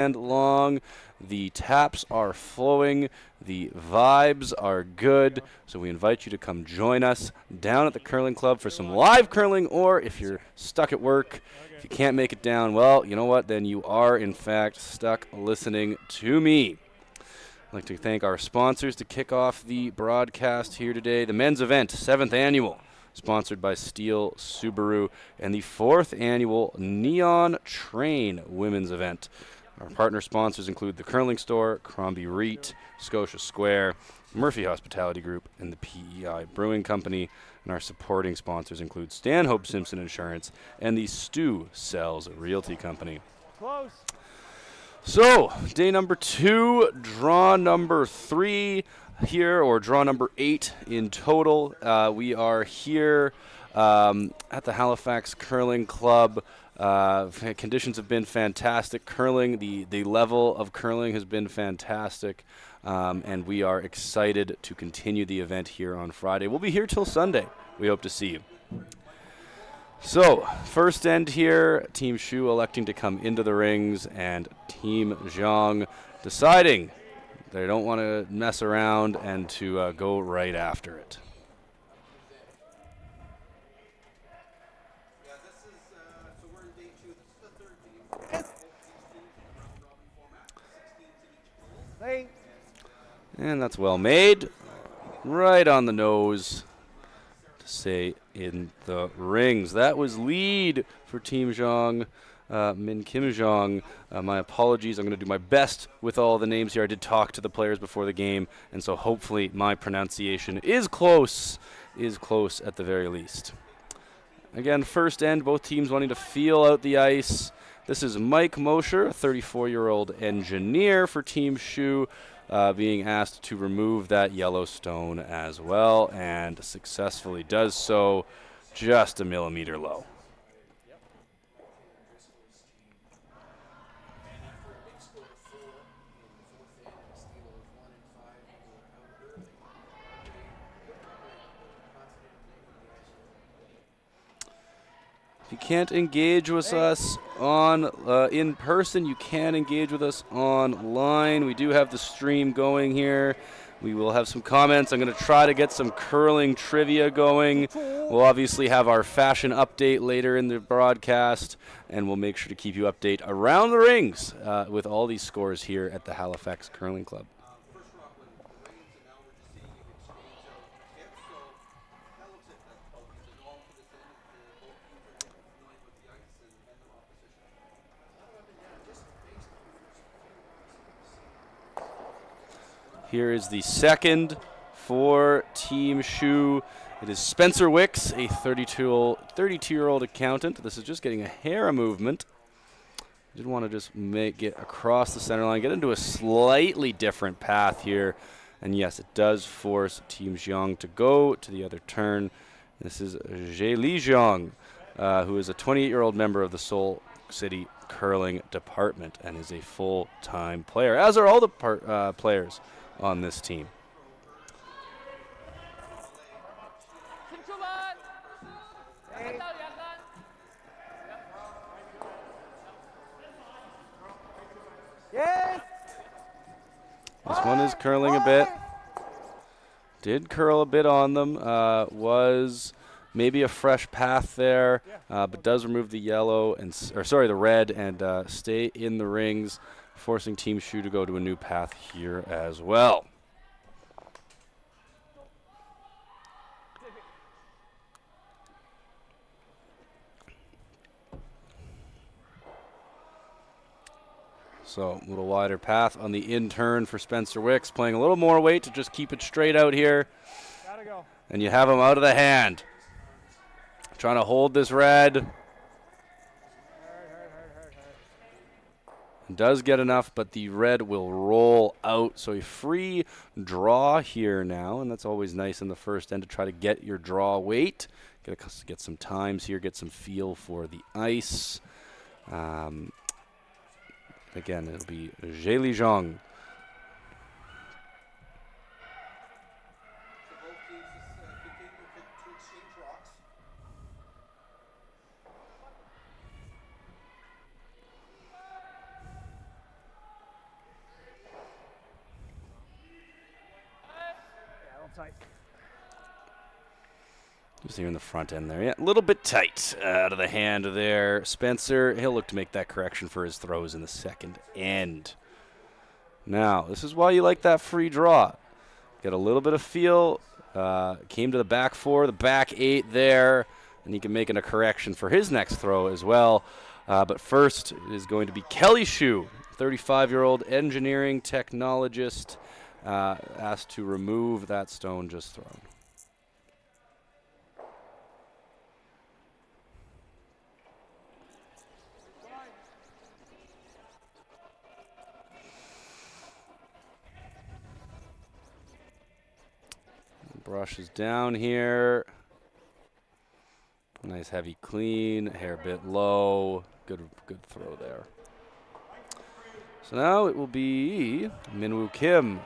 and long. The taps are flowing. The vibes are good. So we invite you to come join us down at the curling club for some live curling, or if you're stuck at work, if you can't make it down, well, you know what? Then you are, in fact, stuck listening to me. I'd like to thank our sponsors to kick off the broadcast here today. The men's event, 7th annual, sponsored by Steel Subaru, and the 4th annual Neon Train women's event. Our partner sponsors include the Curling Store, Crombie Reet, Scotia Square, Murphy Hospitality Group, and the PEI Brewing Company. And our supporting sponsors include Stanhope Simpson Insurance and the Stu Sells Realty Company. Close. So, day number 2, draw number 3 here, or draw number 8 in total. We are here at the Halifax Curling Club. Conditions have been fantastic. Curling, the level of curling has been fantastic, and we are excited to continue the event here on Friday. We'll be here till Sunday. We hope to see you. So, first end here, Team Schuh electing to come into the rings, and Team Jeong deciding they don't want to mess around and to go right after it. And that's well made. Right on the nose to say in the rings. That was lead for Team Jeong, Min Kim Jeong. My apologies. I'm going to do my best with all the names here. I did talk to the players before the game, and so hopefully my pronunciation is close at the very least. Again, first end, both teams wanting to feel out the ice. This is Mike Mosher, a 34-year-old engineer for Team Schuh, being asked to remove that yellow stone as well, and successfully does so, just a millimeter low. If you can't engage with us on in person, you can engage with us online. We do have the stream going here. We will have some comments. I'm going to try to get some curling trivia going. We'll obviously have our fashion update later in the broadcast, and we'll make sure to keep you updated around the rings with all these scores here at the Halifax Curling Club. Here is the second for Team Schuh. It is Spencer Wicks, a 32-year-old accountant. This is just getting a hair of movement. Did want to just make it across the center line, get into a slightly different path here. And yes, it does force Team Jeong to go to the other turn. This is Jae-Lee Jeong, who is a 28-year-old member of the Seoul City Curling Department and is a full-time player, as are all the players on this team. Yes. This one is curling a bit. Did curl a bit on them. Was maybe a fresh path there, but does remove the yellow the red and stay in the rings, forcing Team Schuh to go to a new path here as well. So a little wider path on the in turn for Spencer Wicks, playing a little more weight to just keep it straight out here. Gotta go. And you have him out of the hand. Trying to hold this red. Does get enough, but the red will roll out. So a free draw here now, and that's always nice in the first end to try to get your draw weight. Get some times here, get some feel for the ice. Again, it'll be Jae-Lee Jeong. tight. Just here in the front end there. Yeah, a little bit tight out of the hand there. Spencer, he'll look to make that correction for his throws in the second end. Now, this is why you like that free draw. Get a little bit of feel. Came to the back 4, the back 8 there, and he can make a correction for his next throw as well. But first is going to be Kelly Schuh, 35-year-old engineering technologist, asked to remove that stone just thrown. Brush is down here. Nice heavy clean, hair bit low. Good throw there. So now it will be Minwoo Kim.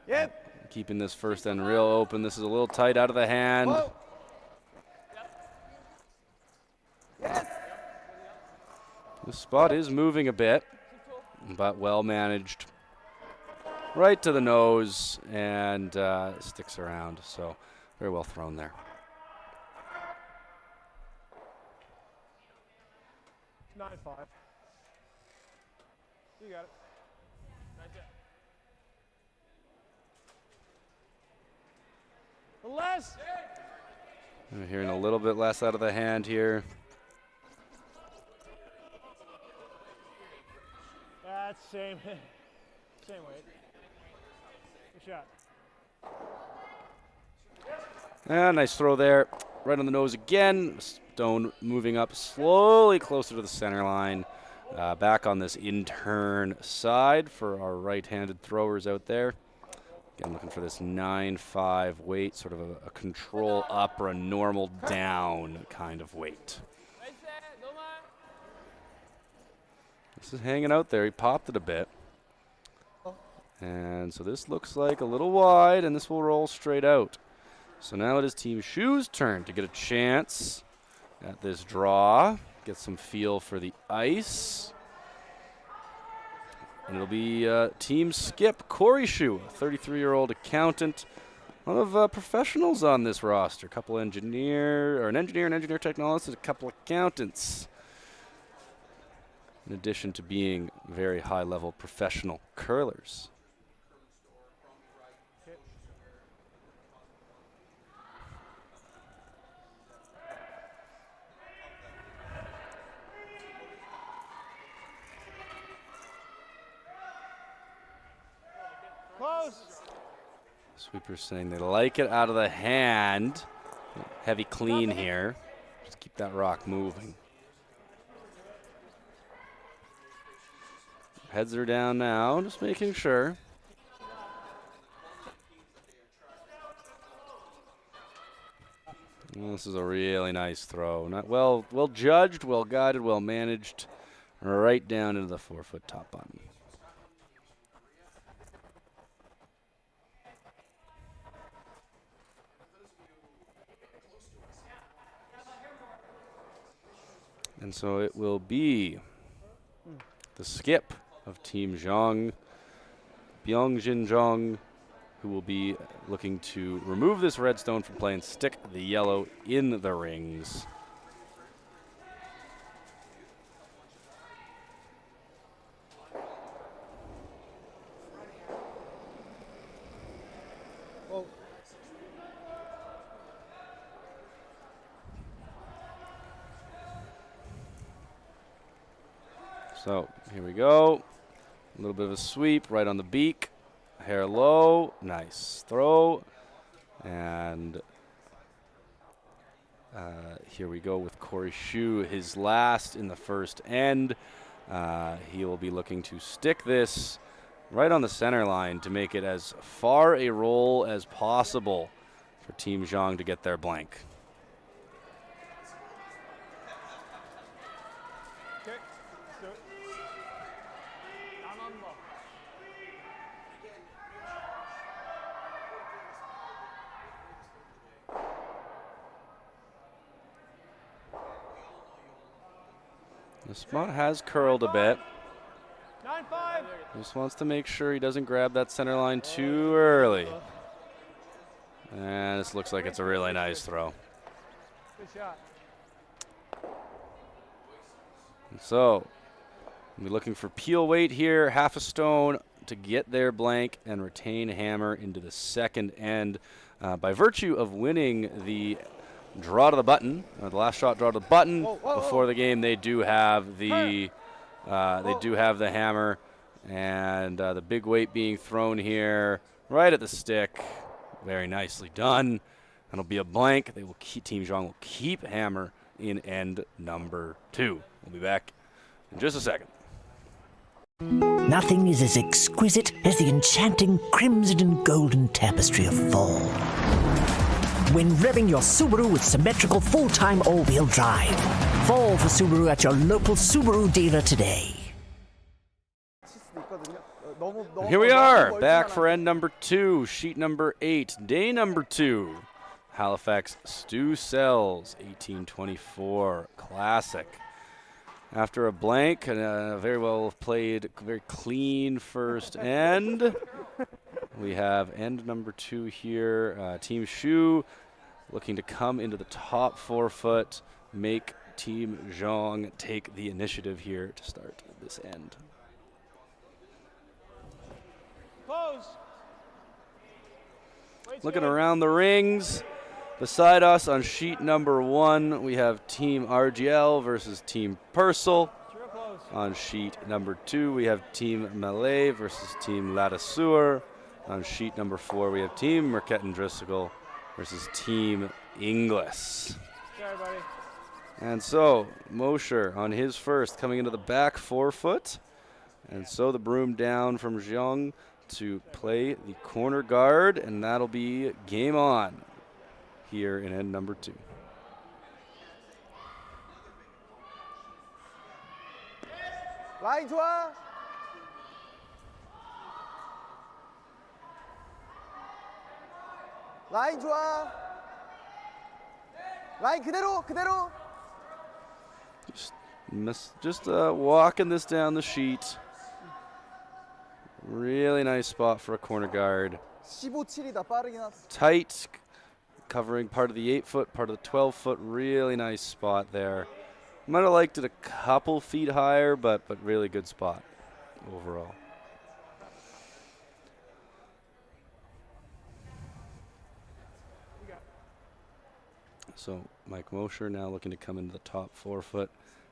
Yep. Keeping this first end real open. This is a little tight out of the hand. Whoa. Yes. The spot is moving a bit, but well managed. Right to the nose and sticks around. So very well thrown there. 9-5. You got it. Less. We're hearing a little bit less out of the hand here. That's same weight. Good shot. And nice throw there. Right on the nose again. Stone moving up slowly closer to the center line. Back on this in-turn side for our right-handed throwers out there. Again, looking for this 9-5 weight, sort of a control up or a normal down kind of weight. This is hanging out there. He popped it a bit. And so this looks like a little wide, and this will roll straight out. So now it is Team Schuh's turn to get a chance at this draw, get some feel for the ice. And it'll be Team Skip, Corey Schuh, a 33-year-old accountant. A lot of professionals on this roster. A couple an engineer technologist, and a couple accountants. In addition to being very high-level professional curlers. Close. Sweeper's saying they like it out of the hand. Heavy clean here. Just keep that rock moving. Heads are down now, just making sure. Well, this is a really nice throw. Not well judged, well guided, well managed. Right down into the 4-foot top button. And so it will be the skip of Team Jeong, ByeongJin Jeong, who will be looking to remove this red stone from play and stick the yellow in the rings. So here we go. A little bit of a sweep right on the beak. Hair low. Nice throw. And here we go with Corey Schuh, his last in the first end. He will be looking to stick this right on the center line to make it as far a roll as possible for Team Jeong to get their blank. The spot has curled a bit. 9-5. Just wants to make sure he doesn't grab that center line too early. And this looks like it's a really nice throw. Good shot. And so, we're looking for peel weight here, half a stone to get their blank and retain hammer into the second end. By virtue of winning the draw to the button, the last shot draw to the button before the game, they do have the hammer, and the big weight being thrown here right at the stick. Very nicely done. That'll be a blank. They will keep, Team Jeong will keep hammer in end number 2. We'll be back in just a second. Nothing is as exquisite as the enchanting crimson and golden tapestry of fall. When revving your Subaru with symmetrical full-time all-wheel drive. Fall for Subaru at your local Subaru dealer today. Here we are, back for end number 2, sheet number 8, day number 2. Halifax Stu Sells, 1824, classic. After a blank and a very well played, very clean first end, we have end number 2 here. Team Schuh looking to come into the top 4 foot, make Team Jeong take the initiative here to start this end. Close. Looking around the rings. Beside us on sheet number 1, we have Team RGL versus Team Purcell. On sheet number 2, we have Team Malay versus Team Ladasur. On sheet number 4, we have Team Marquette and Driscoll versus Team Inglis. Sorry, buddy. And so, Mosher on his first, coming into the back 4 foot. And so the broom down from Jeong to play the corner guard, and that'll be game on here in end number 2. 라인 좋아. 라인 좋아. 라인 그대로. Just walking this down the sheet. Really nice spot for a corner guard. 15-7이다. 빠르긴 하다. Tight, covering part of the 8 foot, part of the 12 foot. Really nice spot there. Might have liked it a couple feet higher, but really good spot overall. So Mike Mosher now looking to come into the top 4 foot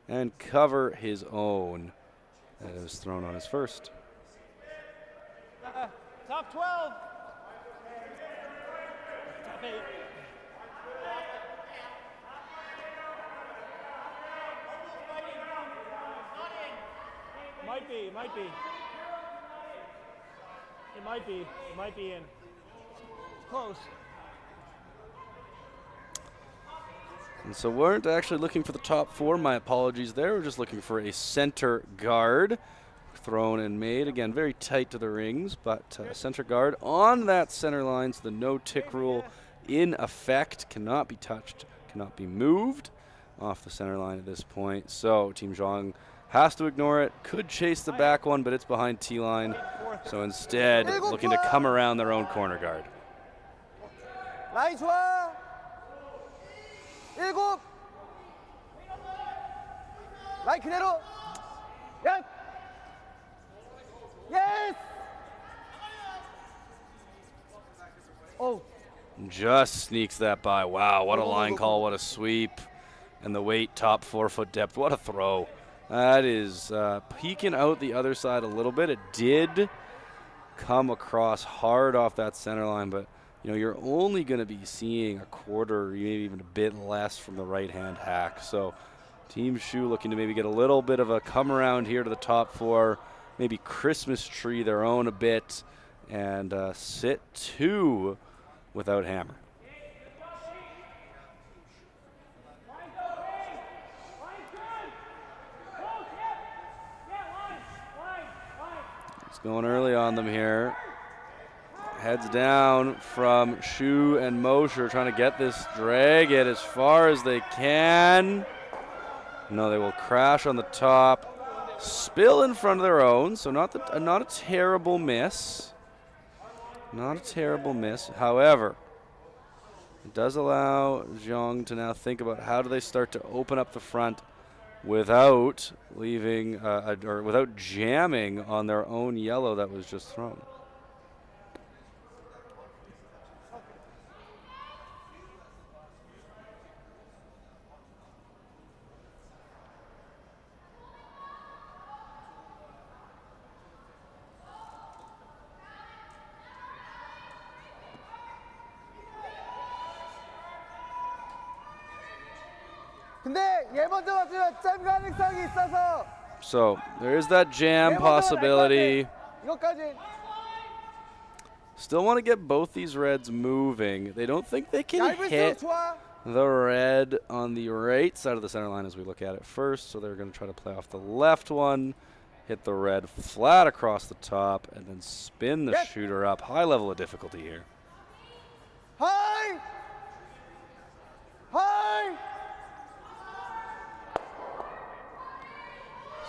and cover his own that was thrown on his first. Top 12. Top 8. Might be. It might be in. It's close. And so weren't actually looking for the top 4. My apologies there. We're just looking for a center guard. Thrown and made. Again, very tight to the rings, but center guard on that center line. So the no-tick rule in effect. Cannot be touched, cannot be moved off the center line at this point. So Team Jeong has to ignore it. Could chase the back one, but it's behind T-line. So instead, looking to come around their own corner guard. 라인 좋아. 7. 라인 그대로. 야. Yes. Oh. Just sneaks that by. Wow, what a line call, what a sweep. And the weight, top 4 foot depth. What a throw. That is peeking out the other side a little bit. It did come across hard off that center line, but you know, you're only going to be seeing a quarter, maybe even a bit less from the right-hand hack. So Team Schuh looking to maybe get a little bit of a come around here to the top 4, maybe Christmas tree their own a bit, and sit 2 without hammer. It's going early on them here. Heads down from Schuh and Mosher, trying to get this, drag it as far as they can. No, they will crash on the top, spill in front of their own, so not a terrible miss. Not a terrible miss. However, it does allow Jeong to now think about how do they start to open up the front without leaving or without jamming on their own yellow that was just thrown. 근데 얘 먼저 맞으면 점 가능성이 있어서 So there is that jam 얘 먼저 possibility. 이것까지. Still want to get both these reds moving. They don't think they can 얇을수록 hit 좋아. the red on the right side of the center line as we look at it first. So they're going to try to play off the left one, hit the red flat across the top, and then spin the shooter up. High level of difficulty here. 하이! 하이!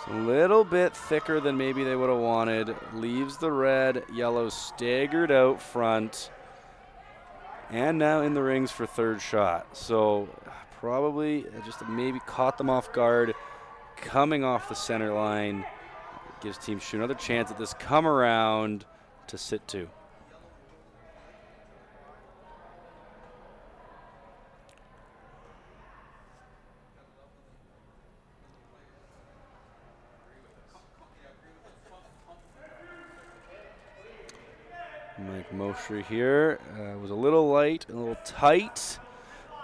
It's a little bit thicker than maybe they would have wanted. Leaves the red, yellow staggered out front. And now in the rings for third shot. So probably just maybe caught them off guard. Coming off the center line. Gives Team Schuh another chance at this come around to sit two. Mike Mosher here was a little light, a little tight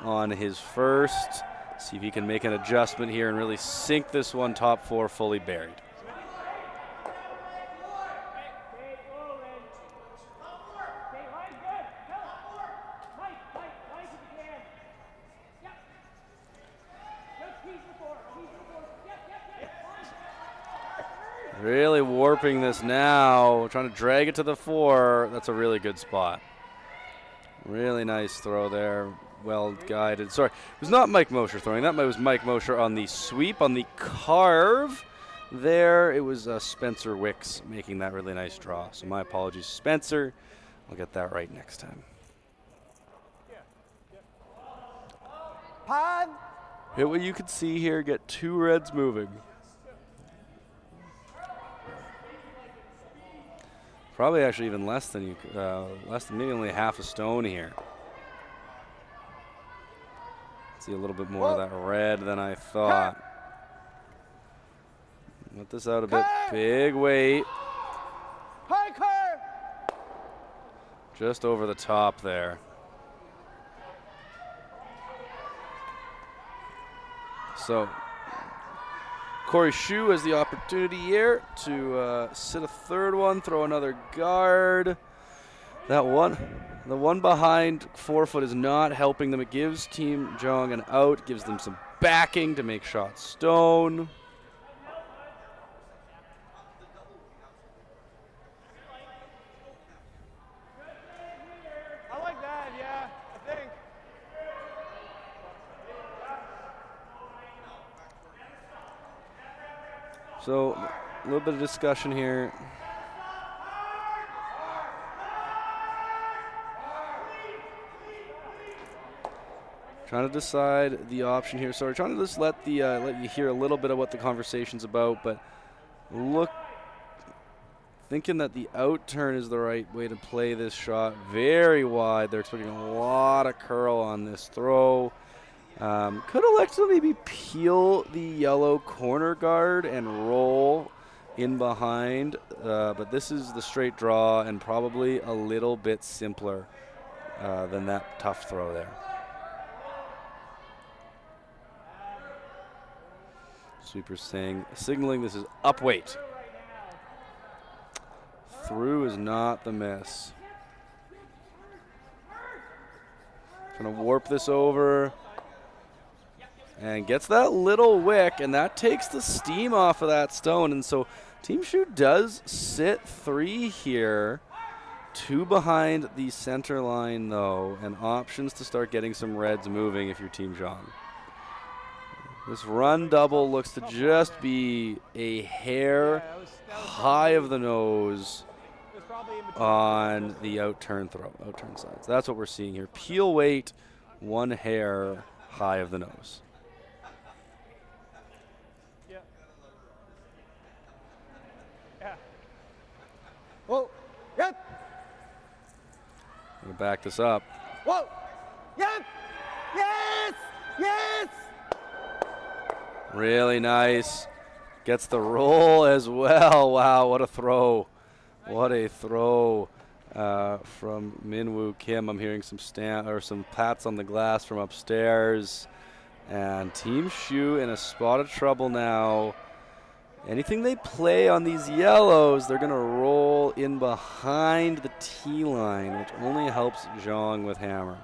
on his first. See if he can make an adjustment here and really sink this one top four fully buried. Really warping this now, trying to drag it to the four. That's a really good spot. Really nice throw there, well guided. Sorry, it was not Mike Mosher throwing. That was Mike Mosher on the sweep, on the carve. There, it was Spencer Wicks making that really nice draw. So my apologies, Spencer. I'll get that right next time. 반! Hit what you can see here, get two reds moving. Probably actually even less than maybe only half a stone here. See a little bit more of that red than I thought. Let this out a bit. Big weight. Just over the top there. So Corey Schuh has the opportunity here to sit a third one, throw another guard. The one behind 4 foot is not helping them. It gives Team Jeong an out, gives them some backing to make shots stone. I like that, yeah, I think. So a little bit of discussion here. Trying to decide the option here. So we're trying to just let you hear a little bit of what the conversation's about, but thinking that the out turn is the right way to play this shot. Very wide. They're expecting a lot of curl on this throw. Could elect to maybe peel the yellow corner guard and roll in behind, but this is the straight draw and probably a little bit simpler than that tough throw there. Sweeper signaling this is up weight. Through is not the miss. Trying to warp this over. And gets that little wick, and that takes the steam off of that stone. And so Team Schuh does sit 3 here. 2 behind the center line, though, and options to start getting some reds moving if you're Team Jeong. This run double looks to just be a hair high of the nose on the outturn side. So that's what we're seeing here. Peel weight, one hair high of the nose. Whoa. Yep. I'm gonna back this up. Whoa. Yep. Yes. Yes. Really nice. Gets the roll as well. Wow, what a throw. What a throw from Minwoo Kim. I'm hearing some pats on the glass from upstairs. And Team Schuh in a spot of trouble now. Anything they play on these yellows, they're going to roll in behind the tee line, which only helps Jeong with hammer.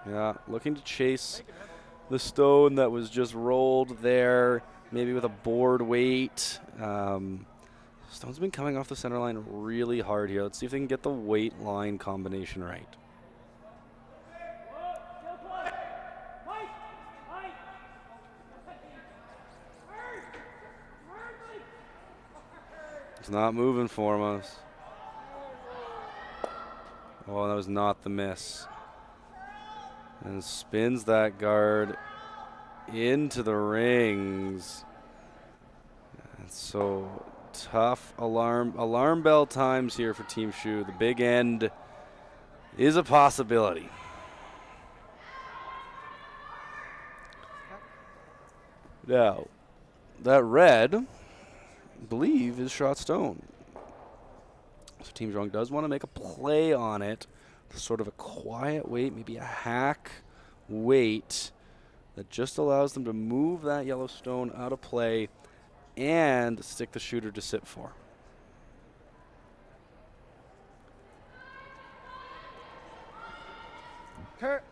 Yeah, looking to chase the stone that was just rolled there, maybe with a board weight. Stone's been coming off the center line really hard here. Let's see if they can get the weight line combination right. It's not moving for us. Oh, that was not the miss. And spins that guard into the rings. And so tough alarm bell times here for Team Schuh. The big end is a possibility. Now, that red, I believe, is shot stone. So Team Jeong does want to make a play on it. Sort of a quiet weight, maybe a hack weight that just allows them to move that yellow stone out of play and stick the shooter to sit for. Kurt.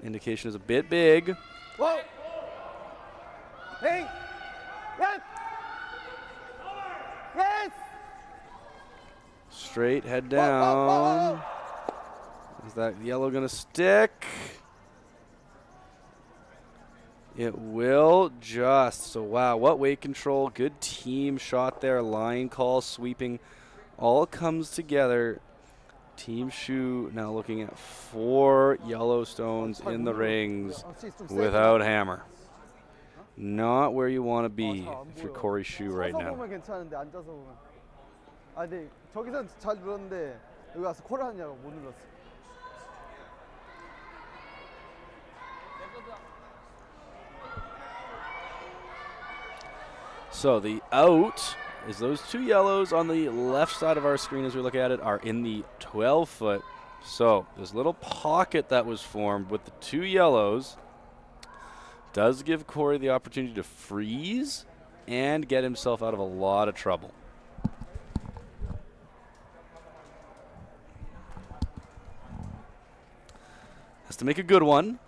Indication is a bit big. Whoa. Hey. Yep. Yes. Straight head Whoa, whoa, whoa, down. whoa. Is that yellow gonna stick? It will just. So wow, what weight control. Good team shot there. Line call, sweeping. All comes together. Team Schuh now looking at 4 yellow stones in the rings without hammer. Not where you want to be if you're Corey Schuh right 서서 now. 보면 괜찮은데 앉아서 보면. 아, 근데 저기선 잘 눌렀는데 여기 와서 콜을 하냐고 못 눌렀어. So the out is those 2 yellows on the left side of our screen as we look at it are in the 12-foot. So this little pocket that was formed with the 2 yellows does give Corey the opportunity to freeze and get himself out of a lot of trouble. Has to make a good one.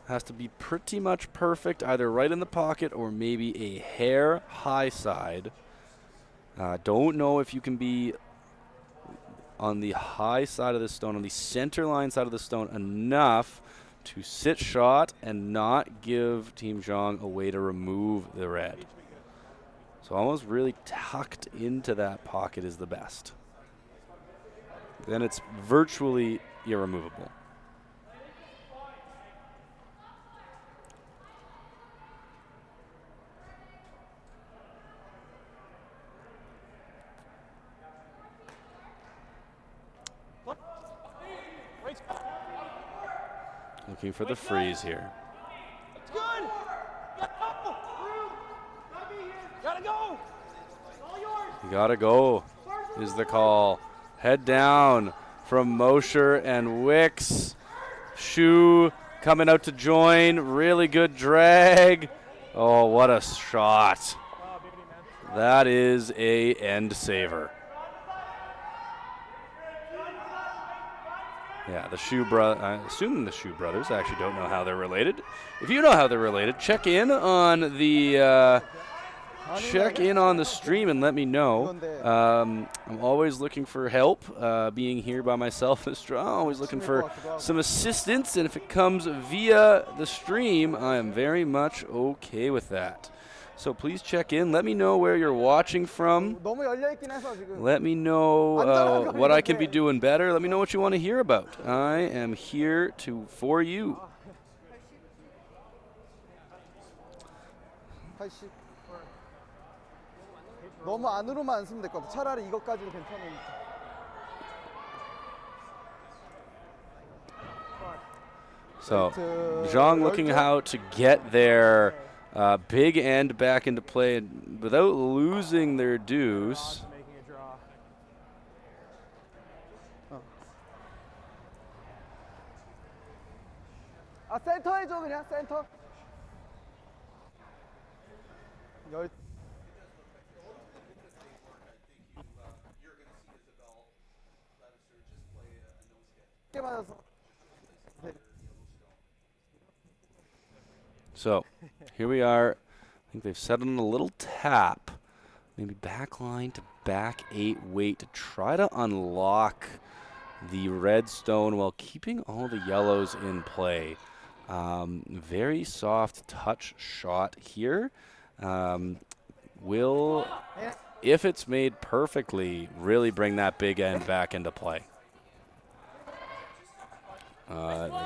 Has to be pretty much perfect, either right in the pocket or maybe a hair high side. Don't know if you can be on the high side of the stone, on the center line side of the stone enough to sit shot and not give Team Jeong a way to remove the red. So almost really tucked into that pocket is the best. Then it's virtually irremovable. Looking for the freeze here. It's good. Gotta go. You gotta go is the call. Head down from Mosher and Wicks. Schuh coming out to join. Really good drag. Oh, what a shot. That is a end saver. Yeah, the Schuh I assume the Schuh brothers. I actually don't know how they're related. If you know how they're related, check in on the check in on the stream and let me know. I'm always looking for help. Being here by myself is strong. Always looking for some assistance, and if it comes via the stream, I am very much okay with that. So please check in. Let me know where you're watching from. Let me know what I can be doing better. Let me know what you want to hear about. I am here for you. 너무 안으로만 안 쓰면 될 것 같아. 차라리 이것까지는 괜찮은. So Jeong looking how to get their big end back into play without losing their deuce. 아 센터 해줘 그냥 센터. So here we are. I think they've set on a little tap. Maybe back line to back 8 wait to try to unlock the red stone while keeping all the yellows in play. Very soft touch shot here. Will, if it's made perfectly, really bring that big end back into play. They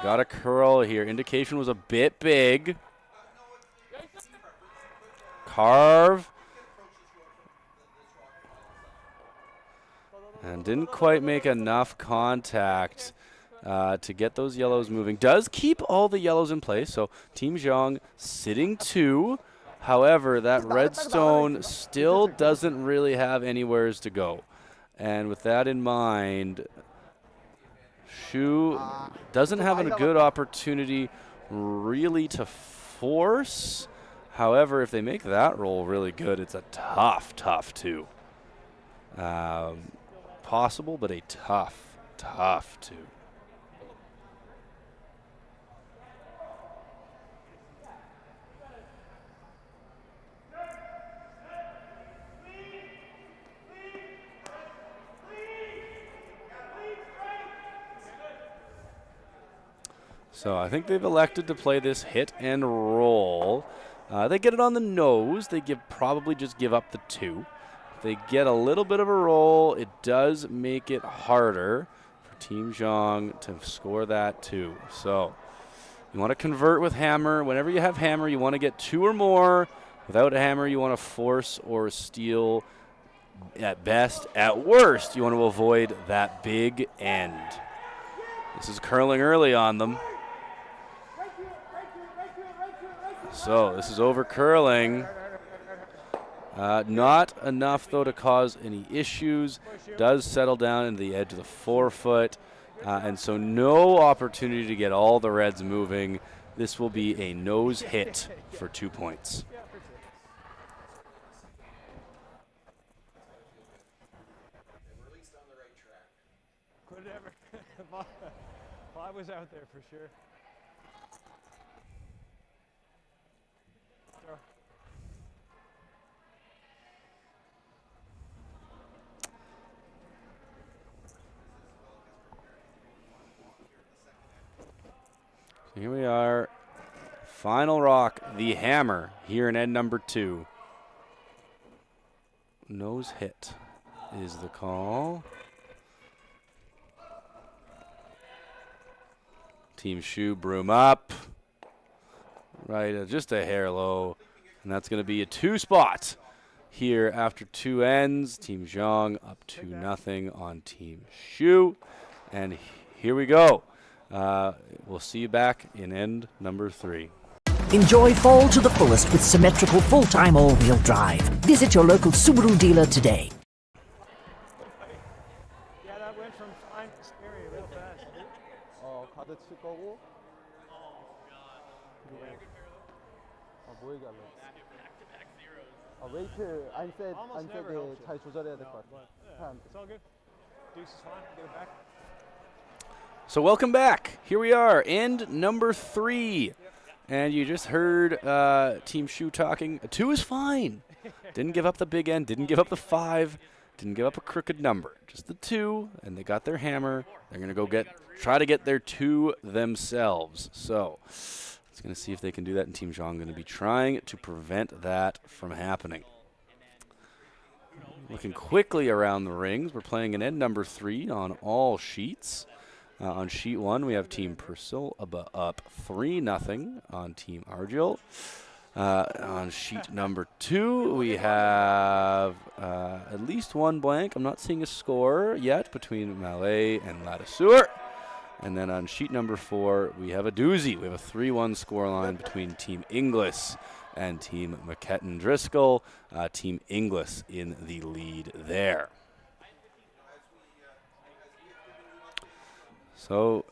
got a curl here. Indication was a bit big. Carve. And didn't quite make enough contact to get those yellows moving. Does keep all the yellows in place, so Team Jeong sitting 2. However, that red stone still doesn't really have anywheres to go. And with that in mind, Schuh doesn't have a good opportunity really to force. However, if they make that roll really good, it's a tough 2. Possible, but a tough 2. So I think they've elected to play this hit and roll. They get it on the nose. They probably just give up the 2. If they get a little bit of a roll, it does make it harder for Team Jeong to score that 2. So you want to convert with hammer. Whenever you have hammer, you want to get 2 or more. Without a hammer, you want to force or steal at best. At worst, you want to avoid that big end. This is curling early on them. So this is over curling. Not enough, though, to cause any issues. Does settle down into the edge of the forefoot. And so no opportunity to get all the reds moving. This will be a nose hit for 2 points. Could ever. I was out there for sure. Here we are. Final rock, the hammer, here in end number 2. Nose hit is the call. Team Schuh broom up. Right, just a hair low. And that's going to be a 2 spot here after 2 ends. Team Jeong up 2-0 on Team Schuh. And here we go. We'll see you back in end number 3. Enjoy fall to the fullest with symmetrical full-time all-wheel drive. Visit your local Subaru dealer today. Yeah, that went from fine to scary real fast. 가드 칠 거고. 뭐 얘기하려고? 웨이트 안 세게 잘 조절해야 될 것 같아. It's all good. Deuce is fine. Get it back. So welcome back. Here we are, end number 3. And you just heard Team Schuh talking. 2 is fine. Didn't give up the big end, didn't give up the 5, didn't give up a crooked number. Just the 2, and they got their hammer. They're going to go try to get their 2 themselves. So it's going to see if they can do that, and Team Jeong going to be trying to prevent that from happening. Looking quickly around the rings. We're playing an end number 3 on all sheets. On sheet 1, we have Team Purcell up 3-0 on Team Argyle. On sheet number 2, we have at least one blank. I'm not seeing a score yet between Malay and Ladiseur. And then on sheet number 4, we have a doozy. We have a 3-1 scoreline between Team Inglis and Team McKetton-Driscoll. Team Inglis in the lead there. So,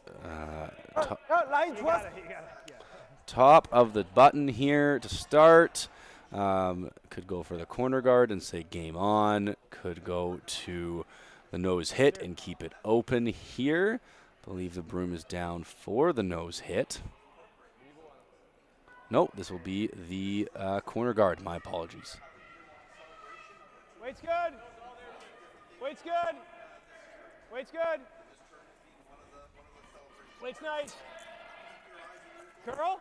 top of the button here to start. Could go for the corner guard and say game on. Could go to the nose hit and keep it open here. Believe the broom is down for the nose hit. Nope, this will be the corner guard. My apologies. Weight's good. Weight's good. Weight's good. Weight's nice. Curl.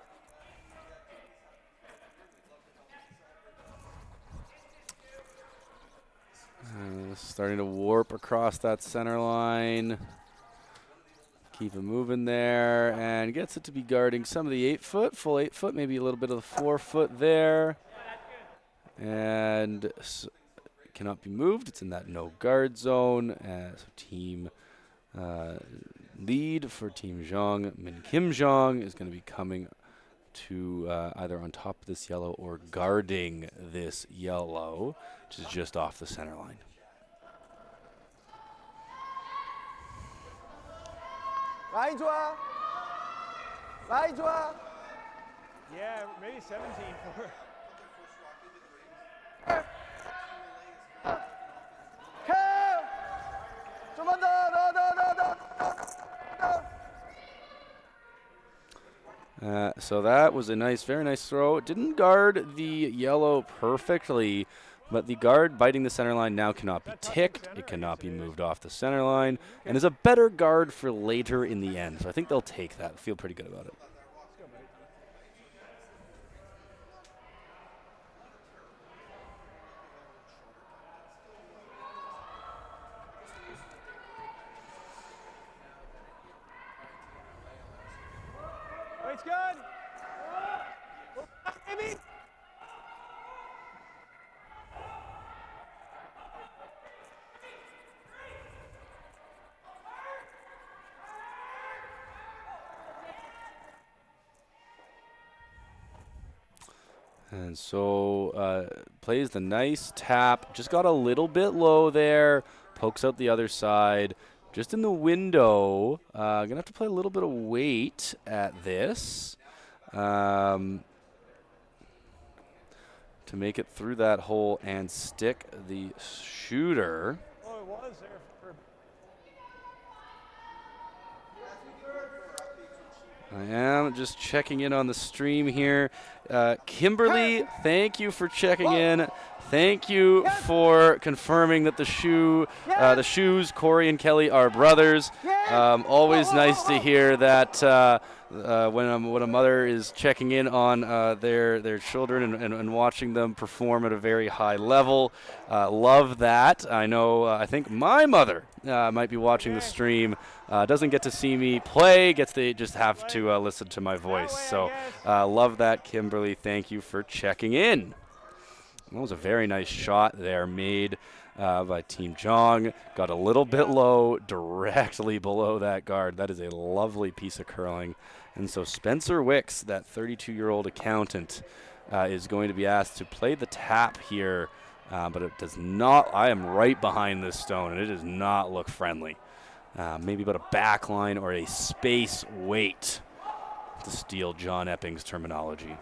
Starting to warp across that center line. Keep it moving there, and gets it to be guarding some of the 8-foot, full 8-foot, maybe a little bit of the 4-foot there. And cannot be moved. It's in that no guard zone. So team lead for Team Jeong. Min Kim Jeong is going to be coming to either on top of this yellow or guarding this yellow, which is just off the center line. 라인 좋아. 라인 좋아. Yeah, maybe 17 for. 좀만 더. So that was a very nice throw. It didn't guard the yellow perfectly, but the guard biting the center line now cannot be ticked. It cannot be moved off the center line, and is a better guard for later in the end. So I think they'll take that. Feel pretty good about it. Weight's good. Baby. And so plays the nice tap. Just got a little bit low there. Pokes out the other side. Just in the window. Going to have to play a little bit of weight at this. To make it through that hole and stick the shooter. Oh, it was there for. I am just checking in on the stream here. Kimberly, thank you for checking in. Thank you for confirming that the shoes, Corey and Kelly, are brothers. Always nice to hear that when a mother is checking in on their children and watching them perform at a very high level. Love that. I know. I think my mother might be watching the stream. Doesn't get to see me play. Gets to just have to listen to my voice. So love that, Kimberly. Thank you for checking in. That was a very nice shot there made by Team Jeong. Got a little bit low, directly below that guard. That is a lovely piece of curling. And so Spencer Wicks, that 32-year-old accountant, is going to be asked to play the tap here. But it does not. I am right behind this stone, and it does not look friendly. Maybe about a back line or a space weight, to steal John Epping's terminology.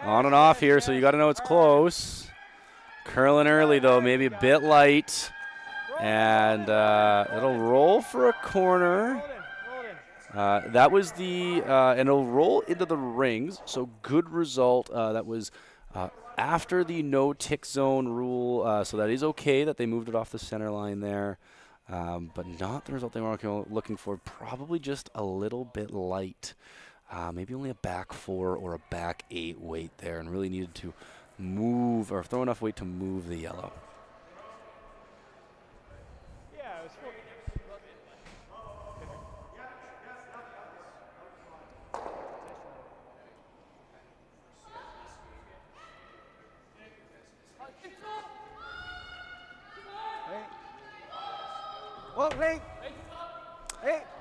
On and off here, so you got to know it's close. Curling early, though, maybe a bit light. And it'll roll for a corner. That was the, and it'll roll into the rings, so good result. That was after the no tick zone rule, so that is okay that they moved it off the center line there, but not the result they were looking for. Probably just a little bit light. Maybe only a back 4 or a back 8 weight there, and really needed to move or throw enough weight to move the yellow.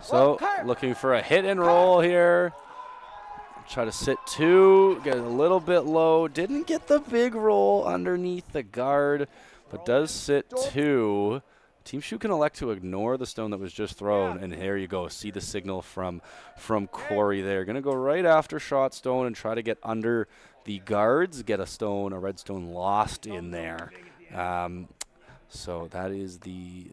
So looking for a hit and roll here. Try to sit 2, get a little bit low. Didn't get the big roll underneath the guard, but does sit 2. Team Schuh can elect to ignore the stone that was just thrown, and there you go. See the signal from Corey there. Going to go right after shot stone and try to get under the guards, get a stone, a red stone lost in there. So that is the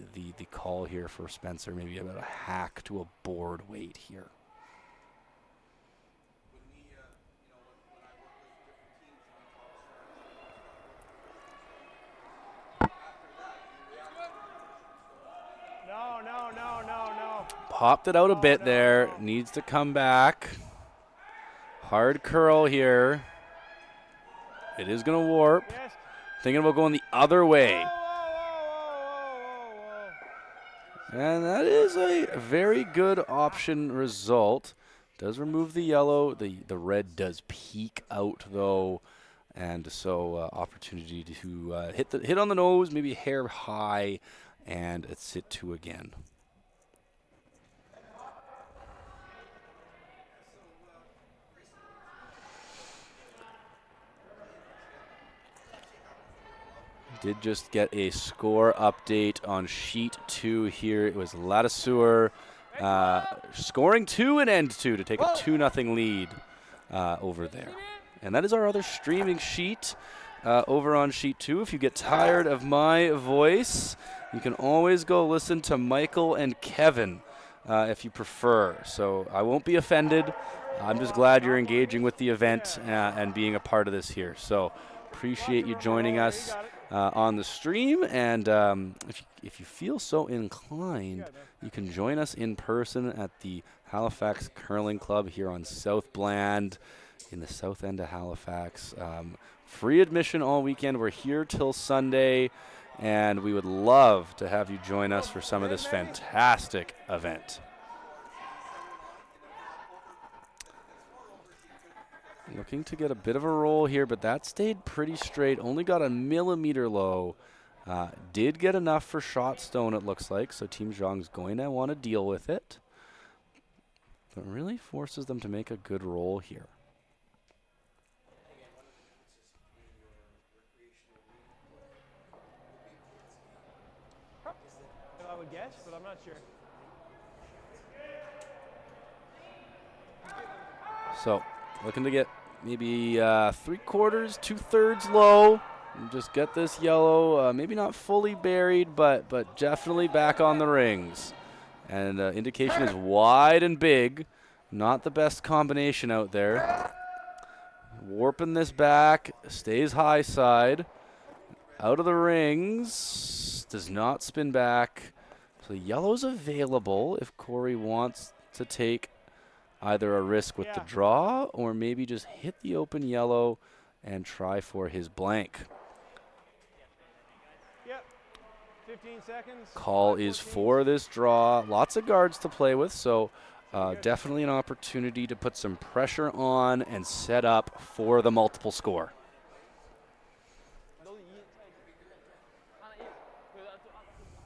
call here for Spencer. Maybe about a hack to a board weight here. No. Popped it out a bit there. Needs to come back. Hard curl here. It is going to warp. Yes. Thinking about going the other way. And that is a very good option result. Does remove the yellow. The red does peek out though, and so opportunity to hit on the nose, maybe hair high, and it's sit 2 again. Did just get a score update on sheet 2 here. It was Labrador scoring 2 in end 2 to take a 2-0 lead over there. And that is our other streaming sheet over on sheet 2. If you get tired of my voice, you can always go listen to Michael and Kevin if you prefer. So I won't be offended. I'm just glad you're engaging with the event and being a part of this here. So appreciate you joining us on the stream, and if you feel so inclined, you can join us in person at the Halifax Curling Club here on South Bland in the south end of Halifax. Free admission all weekend. We're here till Sunday, and we would love to have you join us for some of this fantastic event. Looking to get a bit of a roll here, but that stayed pretty straight. Only got a millimeter low. Did get enough for shot stone, it looks like, so Team Jeong's going to want to deal with it. But really forces them to make a good roll here. I would guess, but I'm not sure. So looking to get maybe 3/4, 2/3 low. And just get this yellow, maybe not fully buried, but definitely back on the rings. And indication is wide and big. Not the best combination out there. Warping this back, stays high side. Out of the rings, does not spin back. So yellow's available if Corey wants to take either a risk with the draw or maybe just hit the open yellow and try for his blank. Yep. 15 seconds. Call is for this draw. Lots of guards to play with, so definitely an opportunity to put some pressure on and set up for the multiple score.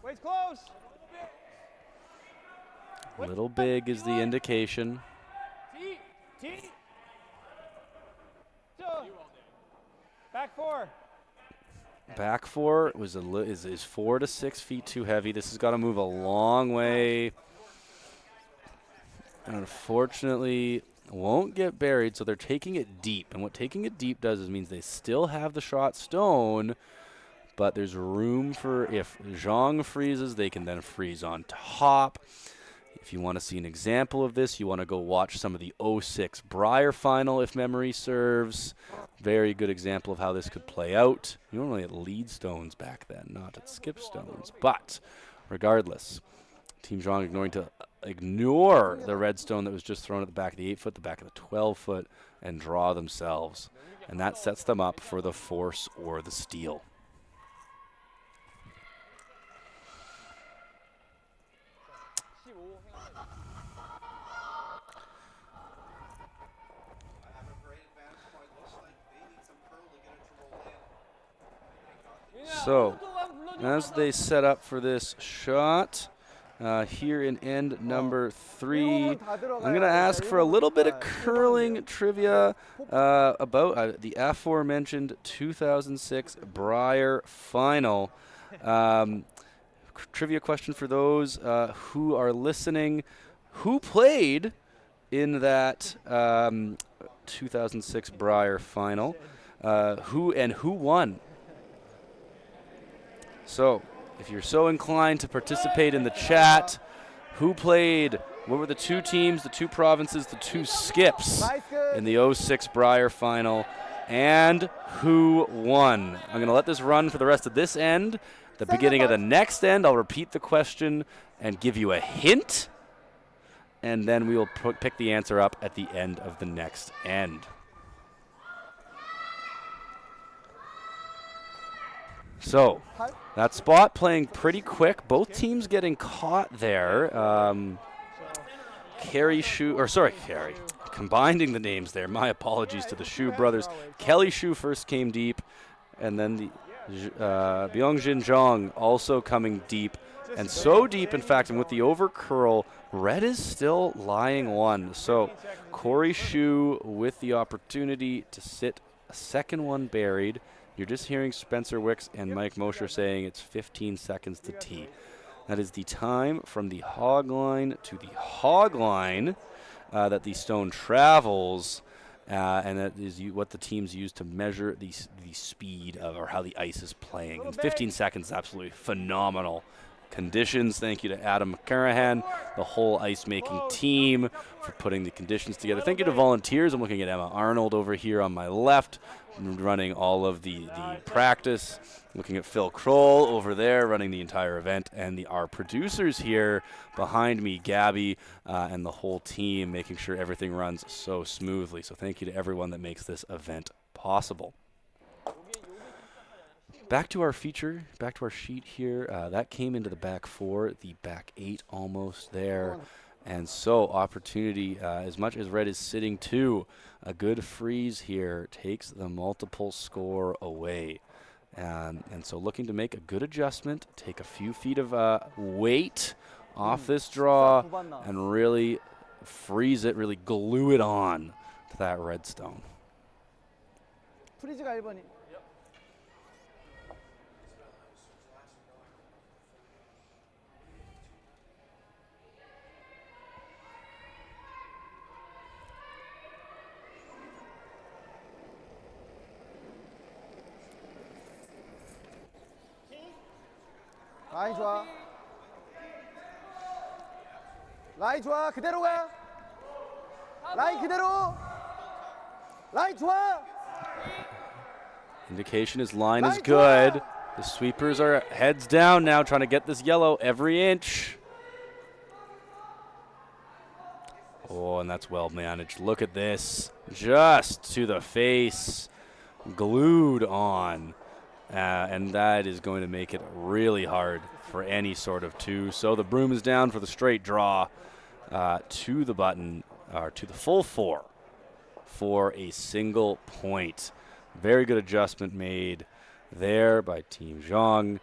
Wait's close. Little big is the indication. Back 4. Back 4 was is 4 to 6 feet too heavy. This has got to move a long way. And unfortunately, won't get buried, so they're taking it deep. And what taking it deep does is means they still have the shot stone, but there's room for, if Jeong freezes, they can then freeze on top. If you want to see an example of this, you want to go watch some of the '06 Brier final, if memory serves. Very good example of how this could play out. You only had lead stones back then, not at skip stones. But regardless, Team Jeong ignore the red stone that was just thrown at the back of the 8-foot, the back of the 12-foot, and draw themselves. And that sets them up for the force or the steal. So, as they set up for this shot, here in end number 3, I'm going to ask for a little bit of curling trivia about the aforementioned 2006 Brier final. Trivia question for those who are listening. Who played in that 2006 Brier final? Who won? So, if you're so inclined to participate in the chat, who played? What were the 2 teams, the 2 provinces, the 2 skips in the '06 Brier final? And who won? I'm going to let this run for the rest of this end. The beginning of the next end, I'll repeat the question and give you a hint. And then we will pick the answer up at the end of the next end. So, that spot playing pretty quick. Both teams getting caught there. Combining the names there. My apologies to the Schuh brothers. Kelly Schuh first came deep, and then the ByeongJin Jeong also coming deep. And so deep, in fact, and with the over curl, red is still lying 1. So, Corey Schuh with the opportunity to sit a second one buried. You're just hearing Spencer Wicks and Mike Mosher saying it's 15 seconds to tee. That is the time from the hog line to the hog line that the stone travels, and that is what the teams use to measure the speed of, or how the ice is playing. And 15 seconds is absolutely phenomenal conditions. Thank you to Adam McCarahan, the whole ice-making team, for putting the conditions together. Thank you to volunteers. I'm looking at Emma Arnold over here on my left, running all of the practice. Looking at Phil Kroll over there, running the entire event. And our producers here behind me, Gabby, and the whole team, making sure everything runs so smoothly. So thank you to everyone that makes this event possible. Back to our feature, back to our sheet here. That came into the back 4, the back 8 almost there. And so opportunity, as much as red is sitting 2, a good freeze here takes the multiple score away. And so looking to make a good adjustment, take a few feet of weight off this draw, and really freeze it, really glue it on to that red stone. 프리즈가 1번이. 라인 좋아. 라인 좋아. 그대로 가. 라인 그대로. 라인 좋아. Indication his line is good. The sweepers are heads down now, trying to get this yellow every inch. Oh, and that's well managed. Look at this. Just to the face. Glued on. And that is going to make it really hard for any sort of 2. So the broom is down for the straight draw to the button, or to the full 4 for a single point. Very good adjustment made there by Team Jeong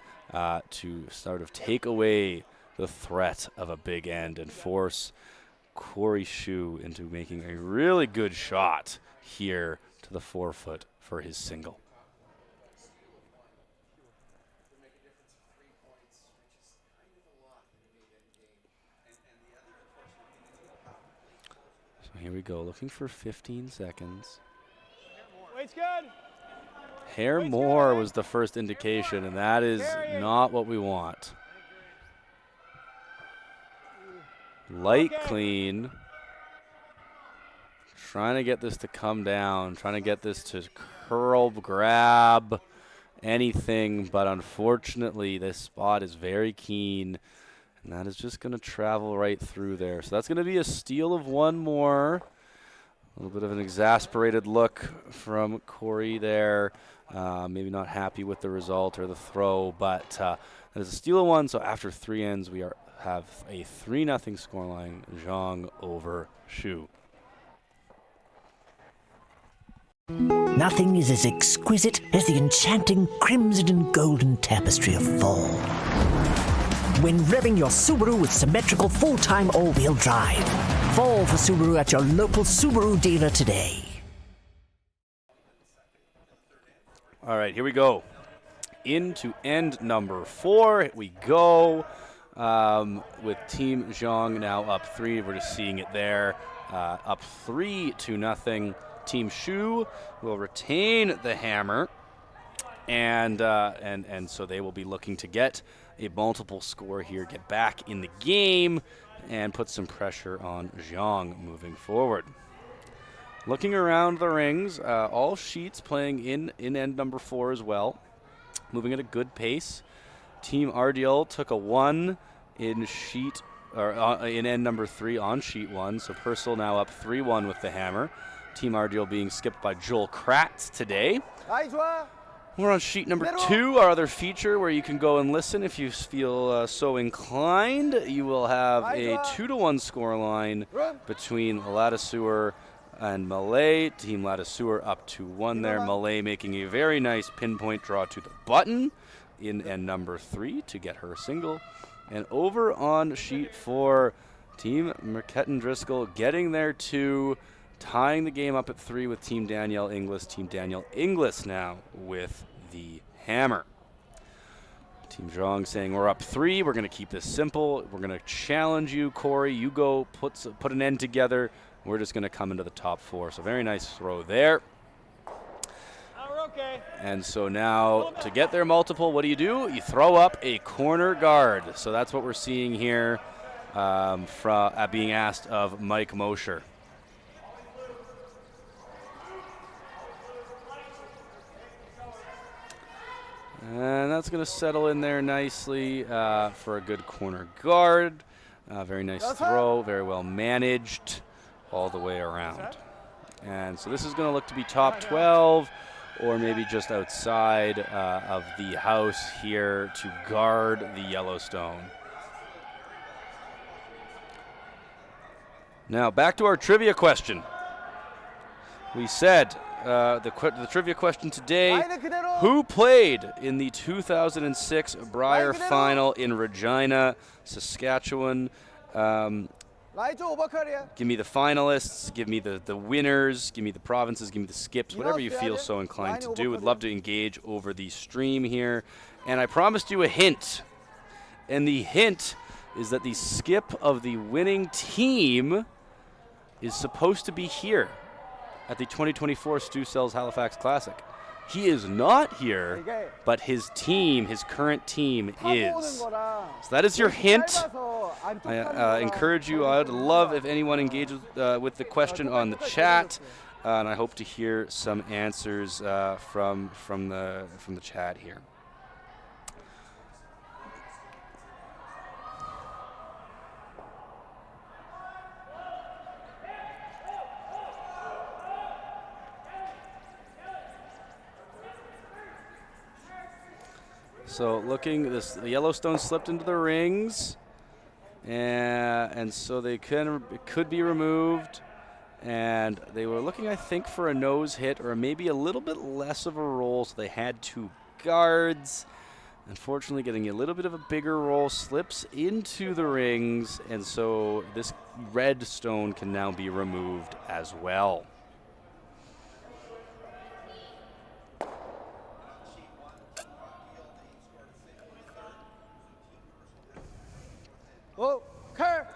to sort of take away the threat of a big end and force Corey Schuh into making a really good shot here to the 4-foot for his single. So here we go, looking for 15 seconds. Wait's good. Hair more was the first indication, and that is not what we want. Light clean. Trying to get this to come down, trying to get this to curl, grab, anything, but unfortunately this spot is very keen, and that is just going to travel right through there. So that's going to be a steal of one more. A little bit of an exasperated look from Corey there. Maybe not happy with the result or the throw, but that is a steal of one. So after 3 ends, we have a 3-0 scoreline. Jeong over Schuh. Nothing is as exquisite as the enchanting crimson and golden tapestry of fall. When revving your Subaru with symmetrical full-time all-wheel drive. Fall for Subaru at your local Subaru dealer today. All right, here we go. Into end number 4 we go, with Team Jeong now up 3. We're just seeing it there, up 3-0. Team Schuh will retain the hammer, and so they will be looking to get a multiple score here, get back in the game, and put some pressure on Jeong moving forward. Looking around the rings, all sheets playing in end number 4 as well, moving at a good pace. Team RDL took a 1 in sheet in end number 3 on sheet 1, so Purcell now up 3-1 with the hammer. Team RDL being skipped by Joel Kratz today. We're on sheet number 2, our other feature where you can go and listen if you feel so inclined. You will have a 2-1 scoreline between Ladisuer and Malay. Team Ladisuer up 2-1 there. Malay making a very nice pinpoint draw to the button in end number 3 to get her single. And over on sheet 4, Team Merketten Driscoll getting there 2. Tying the game up at 3 with Team Danielle Inglis. Team Danielle Inglis now with the hammer. Team Jeong saying we're up 3. We're going to keep this simple. We're going to challenge you, Corey. You go put an end together. We're just going to come into the top 4. So very nice throw there. Okay. And so now to get their multiple, what do? You throw up a corner guard. So that's what we're seeing here being asked of Mike Mosher. And that's going to settle in there nicely for a good corner guard. Very nice throw, very well managed all the way around. And so this is going to look to be top 12 or maybe just outside of the house here to guard the Yellowstone. Now back to our trivia question. We said the trivia question today, who played in the 2006 Brier Final in Regina, Saskatchewan? Give me the finalists, give me the winners, give me the provinces, give me the skips, whatever you feel so inclined to do. Would love to engage over the stream here. And I promised you a hint. And the hint is that the skip of the winning team is supposed to be here at the 2024 Stu Sells Halifax Classic. He is not here, but his team, his current team, is. So that is your hint. I encourage you. I would love if anyone engages with the question on the chat, and I hope to hear some answers from the chat here. So the Yellowstone slipped into the rings, and so it could be removed. And they were looking, I think, for a nose hit or maybe a little bit less of a roll, so they had 2 guards. Unfortunately, getting a little bit of a bigger roll, slips into the rings, and so this red stone can now be removed as well. Oh, curl.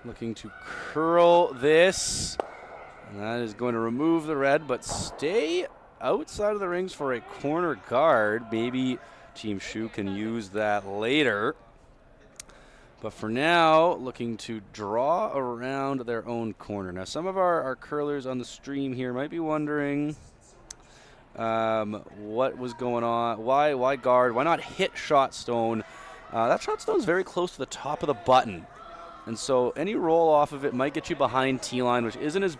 looking to curl this. And that is going to remove the red, but stay outside of the rings for a corner guard. Maybe Team Schuh can use that later. But for now, looking to draw around their own corner. Now, some of our curlers on the stream here might be wondering what was going on. Why guard? Why not hit shot stone? That shot stone is very close to the top of the button. And so any roll off of it might get you behind T-line, which isn't as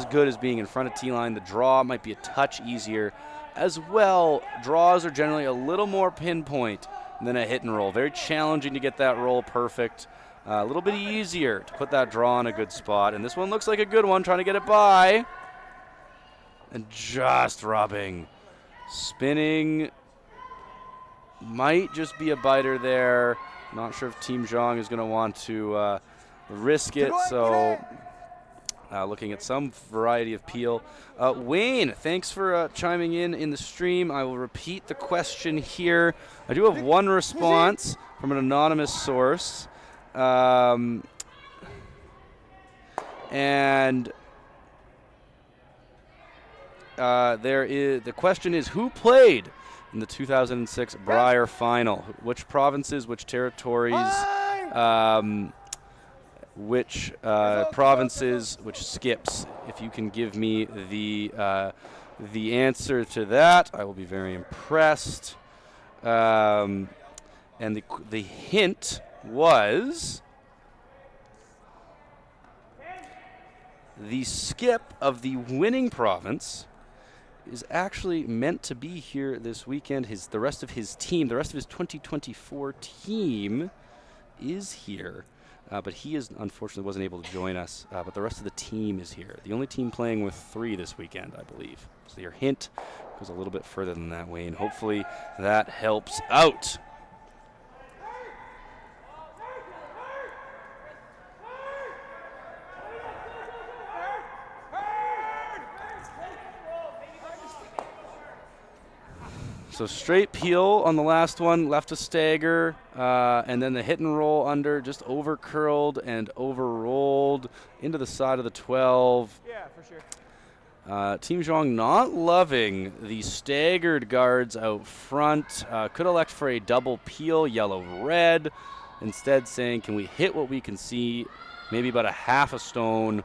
good as being in front of T-line. The draw might be a touch easier. As well, draws are generally a little more pinpoint than a hit and roll. Very challenging to get that roll perfect. A little bit easier to put that draw in a good spot. And this one looks like a good one, trying to get it by. And just rubbing. Spinning. Might just be a biter there. Not sure if Team Jeong is going to want to risk it. So looking at some variety of peel. Wayne, thanks for chiming in the stream. I will repeat the question here. I do have one response from an anonymous source. And the question is, who played in the 2006 Brier final? Which provinces, which territories, which provinces, which skips? If you can give me the answer to that, I will be very impressed. And the hint was the skip of the winning province is actually meant to be here this weekend. The rest of his 2024 team is here. But he unfortunately wasn't able to join us. But the rest of the team is here. The only team playing with 3 this weekend, I believe. So your hint goes a little bit further than that, Wayne. Hopefully that helps out. So straight peel on the last one, left a stagger, and then the hit and roll under, just over curled and over rolled into the side of the 12. Yeah, for sure. Team Jeong not loving the staggered guards out front. Could elect for a double peel, yellow-red. Instead saying, can we hit what we can see, maybe about a half a stone,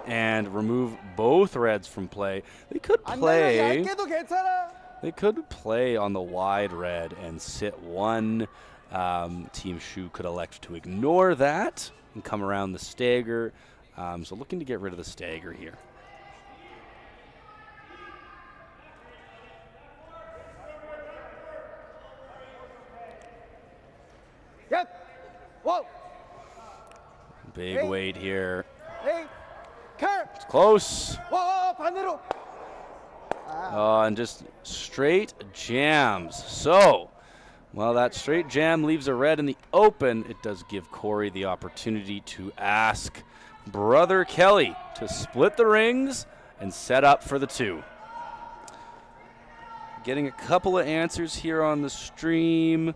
and remove both reds from play. They could play on the wide red and sit one. Team Schuh could elect to ignore that and come around the stagger. So looking to get rid of the stagger here. Yep. Whoa. Big weight here. Hey. It's close. Whoa, 반대로. And just straight jams. So, while that straight jam leaves a red in the open, it does give Corey the opportunity to ask Brother Kelly to split the rings and set up for the 2. Getting a couple of answers here on the stream.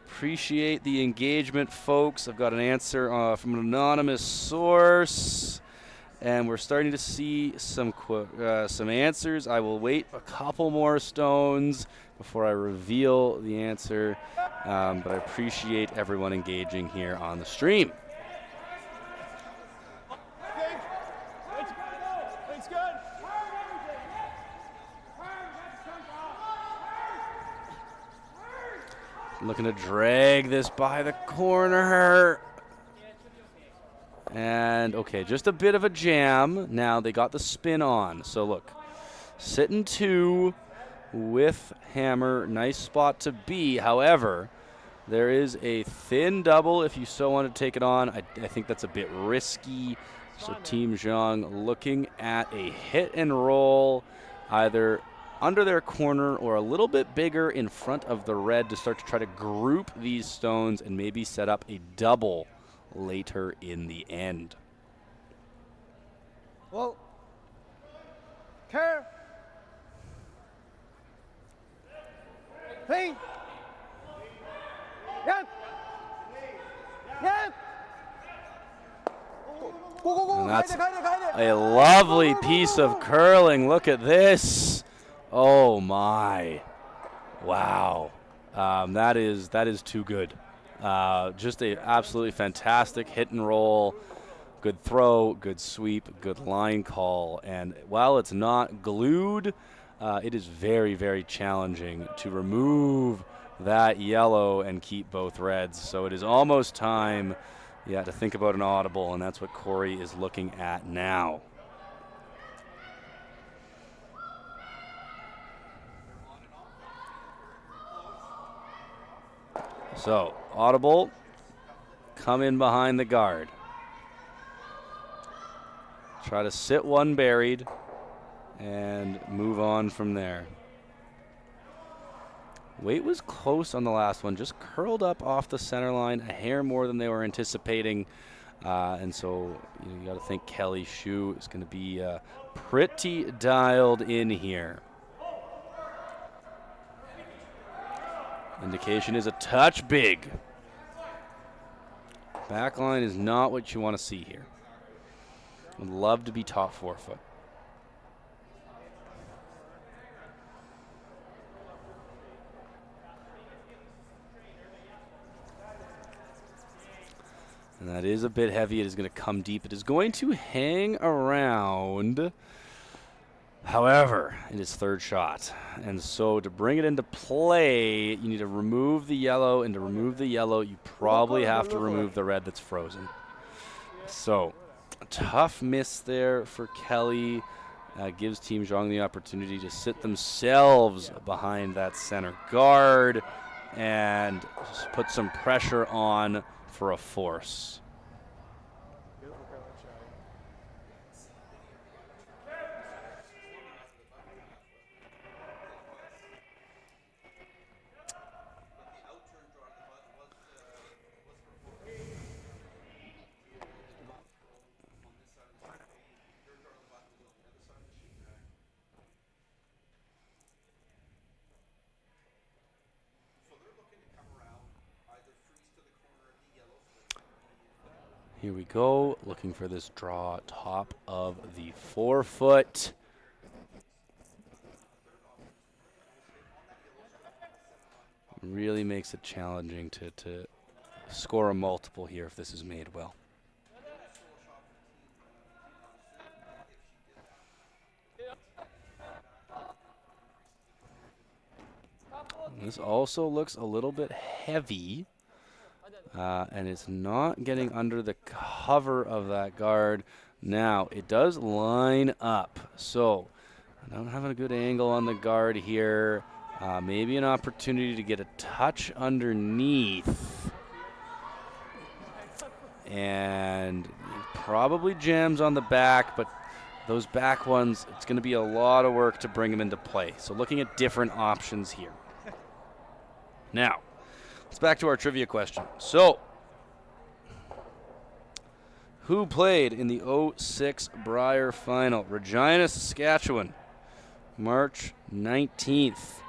Appreciate the engagement, folks. I've got an answer from an anonymous source, and we're starting to see some answers. I will wait a couple more stones before I reveal the answer, but I appreciate everyone engaging here on the stream. It's good. Looking to drag this by the corner. And, okay, just a bit of a jam. Now they got the spin on. So, look, sitting 2 with hammer. Nice spot to be. However, there is a thin double if you so want to take it on. I think that's a bit risky. So Team Jeong looking at a hit and roll, either under their corner or a little bit bigger in front of the red to start to try to group these stones and maybe set up a double later in the end. Whoa. Care. Hey. 야! 야! 고고고 And 가야 that's 돼 가야 돼 가야 돼. a lovely piece of curling. Look at this. Oh my. Wow. That is too good. Just a absolutely fantastic hit and roll. Good throw, good sweep, good line call. And while it's not glued, it is very, very challenging to remove that yellow and keep both reds. So it is almost time, to think about an audible, and that's what Corey is looking at now. So, audible, come in behind the guard. Try to sit one buried and move on from there. Weight was close on the last one, just curled up off the center line, a hair more than they were anticipating. And so you got to think Kelly Schuh is going to be pretty dialed in here. Indication is a touch big. Backline is not what you want to see here. Would love to be top 4 foot. And that is a bit heavy. It is going to come deep. It is going to hang around. However, it is third shot. And so to bring it into play, you need to remove the yellow. And to remove the yellow, you probably have to remove the red that's frozen. So a tough miss there for Kelly. Gives Team Jeong the opportunity to sit themselves behind that center guard and just put some pressure on for a force. Here we go, looking for this draw top of the 4 foot. Really makes it challenging to score a multiple here if this is made well. This also looks a little bit heavy. And it's not getting under the cover of that guard. Now, it does line up. So, I don't have a good angle on the guard here. Maybe an opportunity to get a touch underneath. And probably jams on the back, but those back ones, it's going to be a lot of work to bring them into play. So, looking at different options here. Now, let's back to our trivia question. So, who played in the 06 Brier final? Regina, Saskatchewan, March 19th.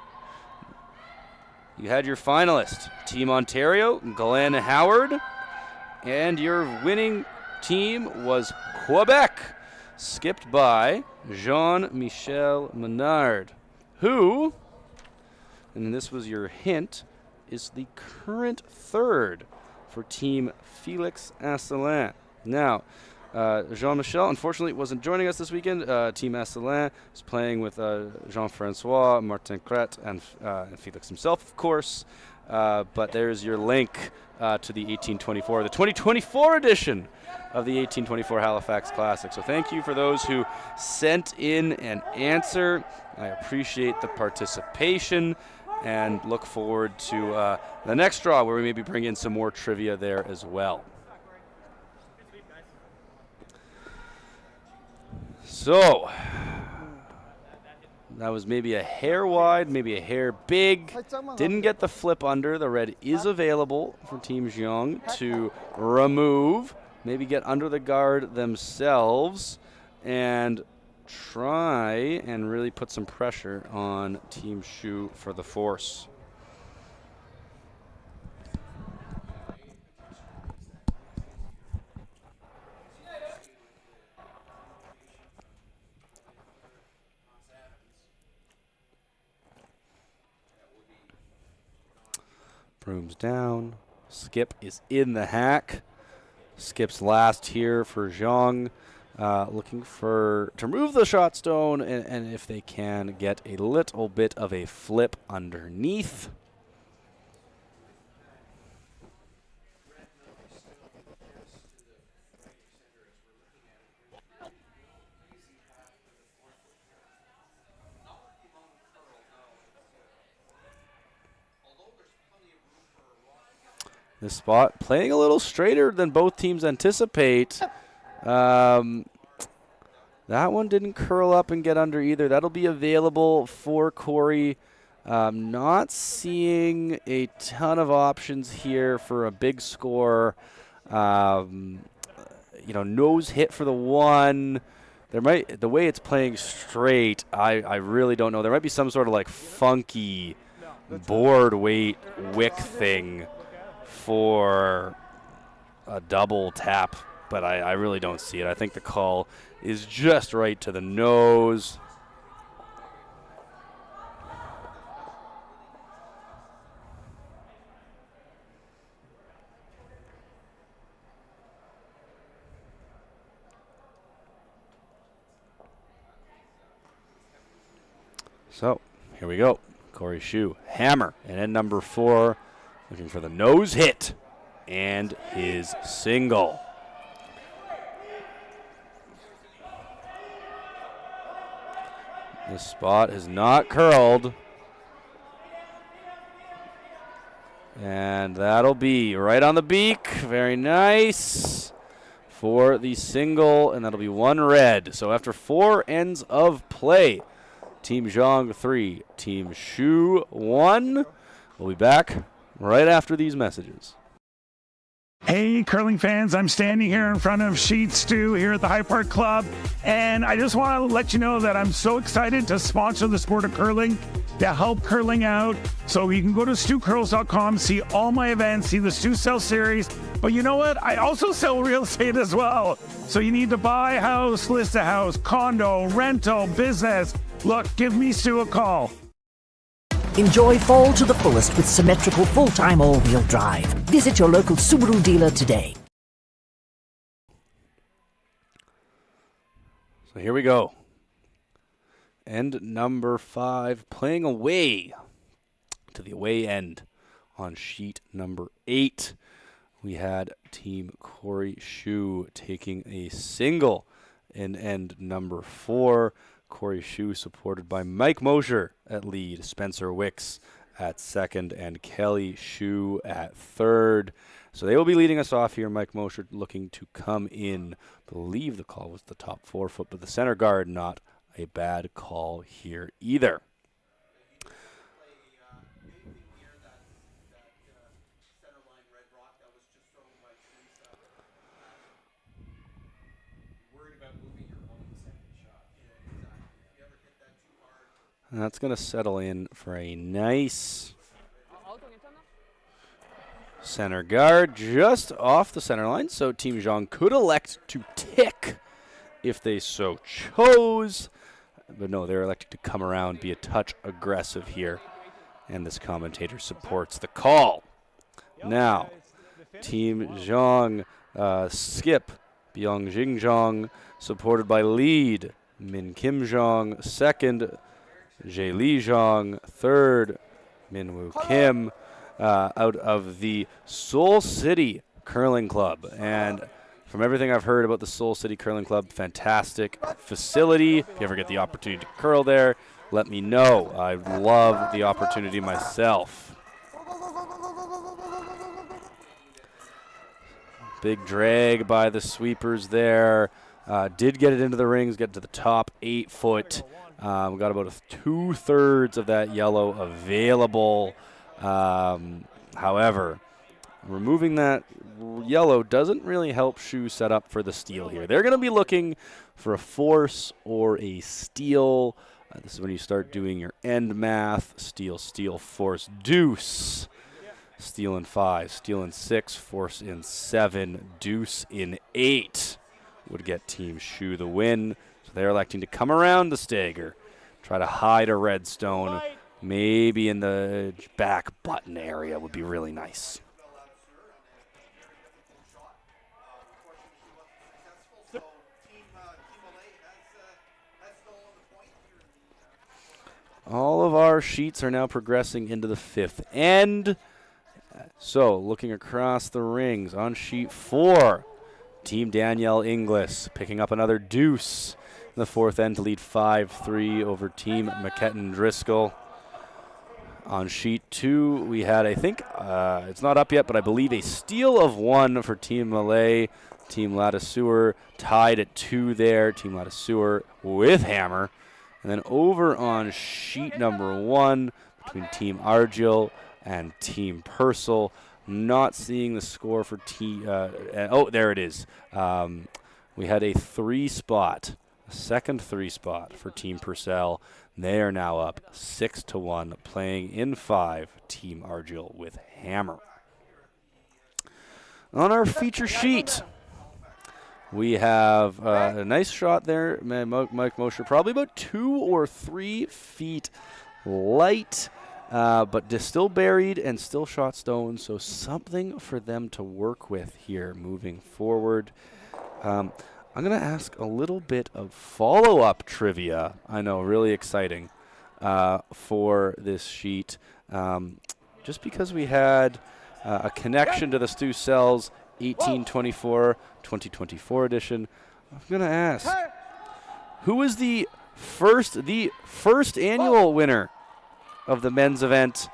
You had your finalist, Team Ontario, Glenn Howard, and your winning team was Quebec, skipped by Jean-Michel Menard, who, and this was your hint, is the current third for Team Félix Asselin. Now, Jean-Michel, unfortunately, wasn't joining us this weekend. Team Asselin is playing with Jean-François, Martin Crête, and Félix himself, of course. But there's your link to the 1824, the 2024 edition of the 1824 Halifax Classic. So thank you for those who sent in an answer. I appreciate the participation and look forward to the next draw where we maybe bring in some more trivia there as well. So, that was maybe a hair wide, maybe a hair big. Didn't get the flip under. The red is available for Team Jeong to remove. Maybe get under the guard themselves and try and really put some pressure on Team Schuh for the force. Brooms down. Skip is in the hack. Skip's last here for Jeong. Looking to remove the shot stone, and if they can, get a little bit of a flip underneath. This spot playing a little straighter than both teams anticipate. That one didn't curl up and get under either. That'll be available for Corey. Not seeing a ton of options here for a big score. Nose hit for the one. The way it's playing straight, I really don't know. There might be some sort of like funky board weight wick thing for a double tap, but I really don't see it. I think the call is just right to the nose. So here we go. Corey Schuh, hammer, and end number 4. Looking for the nose hit and his single. This spot is not curled. And that'll be right on the beak. Very nice for the single, and that'll be 1 red. So after 4 ends of play, Team Jeong 3, Team Schuh 1. We'll be back right after these messages. Hey, curling fans, I'm standing here in front of Sheet Stew here at the High Park Club, and I just want to let you know that I'm so excited to sponsor the sport of curling, to help curling out. So you can go to stewcurls.com, see all my events, see the Stew Sell series, but you know what? I also sell real estate as well. So you need to buy a house, list a house, condo, rental, business. Look, give me Stu a call. Enjoy fall to the fullest with symmetrical full-time all-wheel drive. Visit your local Subaru dealer today. So here we go. End number 5, playing away to the away end on sheet number 8. We had Team Corey Schuh taking a single in end number 4. Corey Schuh supported by Mike Mosher at lead, Spencer Wicks at second, and Kelly Schuh at third. So they will be leading us off here. Mike Mosher looking to come in. I believe the call was the top 4 foot, but the center guard, not a bad call here either. And that's going to settle in for a nice center guard just off the center line. So Team Jeong could elect to tick if they so chose. But no, they're electing to come around, be a touch aggressive here. And this commentator supports the call. Now, Team Jeong skip ByeongJin Jeong, supported by lead Min Kim Jeong, second Jae Lee Jeong, third Minwoo Kim, out of the Seoul City Curling Club. And from everything I've heard about the Seoul City Curling Club, fantastic facility. If you ever get the opportunity to curl there, let me know. I love the opportunity myself. Big drag by the sweepers there. Did get it into the rings, get to the top 8 foot. We got about 2/3 of that yellow available. However, removing that yellow doesn't really help Schuh set up for the steal here. They're going to be looking for a force or a steal. This is when you start doing your end math. Steal, steal, force, deuce. Steal in 5, steal in 6, force in 7, deuce in 8 would get Team Schuh the win. So they're electing to come around the stagger, try to hide a red stone maybe in the back button area would be really nice. All of our sheets are now progressing into the 5th end. So, looking across the rings on sheet 4, Team Danielle Inglis picking up another deuce in the 4th end to lead 5-3 over Team McKetton Driscoll. On sheet 2, we had, I think, it's not up yet, but I believe a steal of 1 for Team Malay. Team Lattisewer tied at 2 there. Team Lattisewer with hammer. And then over on sheet number 1 between Team Argyle and Team Purcell, not seeing the score for oh, there it is. We had a 3-spot, a second 3-spot for Team Purcell. They are now up 6-1, playing in 5, Team Argyle with hammer. On our feature sheet, we have a nice shot there. Mike Mosher, probably about 2 or 3 feet light, but still buried and still shot stone, so something for them to work with here moving forward. I'm going to ask a little bit of follow-up trivia. I know, really exciting for this sheet. Just because we had a connection to the Stu Cells 2024 edition, I'm going to ask, who is the first annual winner of the men's event,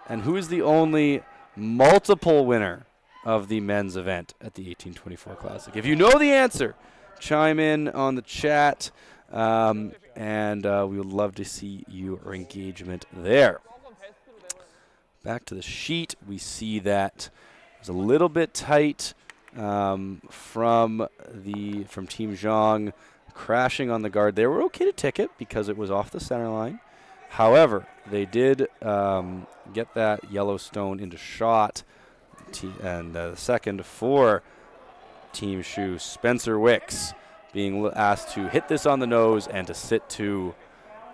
and who is the only multiple winner of the men's event at the 1824 Classic? If you know the answer, chime in on the chat, and we would love to see your engagement there. Back to the sheet, we see that it's a little bit tight from Team Jeong, crashing on the guard. They were okay to ticket because it was off the center line. However, they did get that yellow stone into shot, and the second for Team Schuh, Spencer Wicks, being asked to hit this on the nose and to sit 2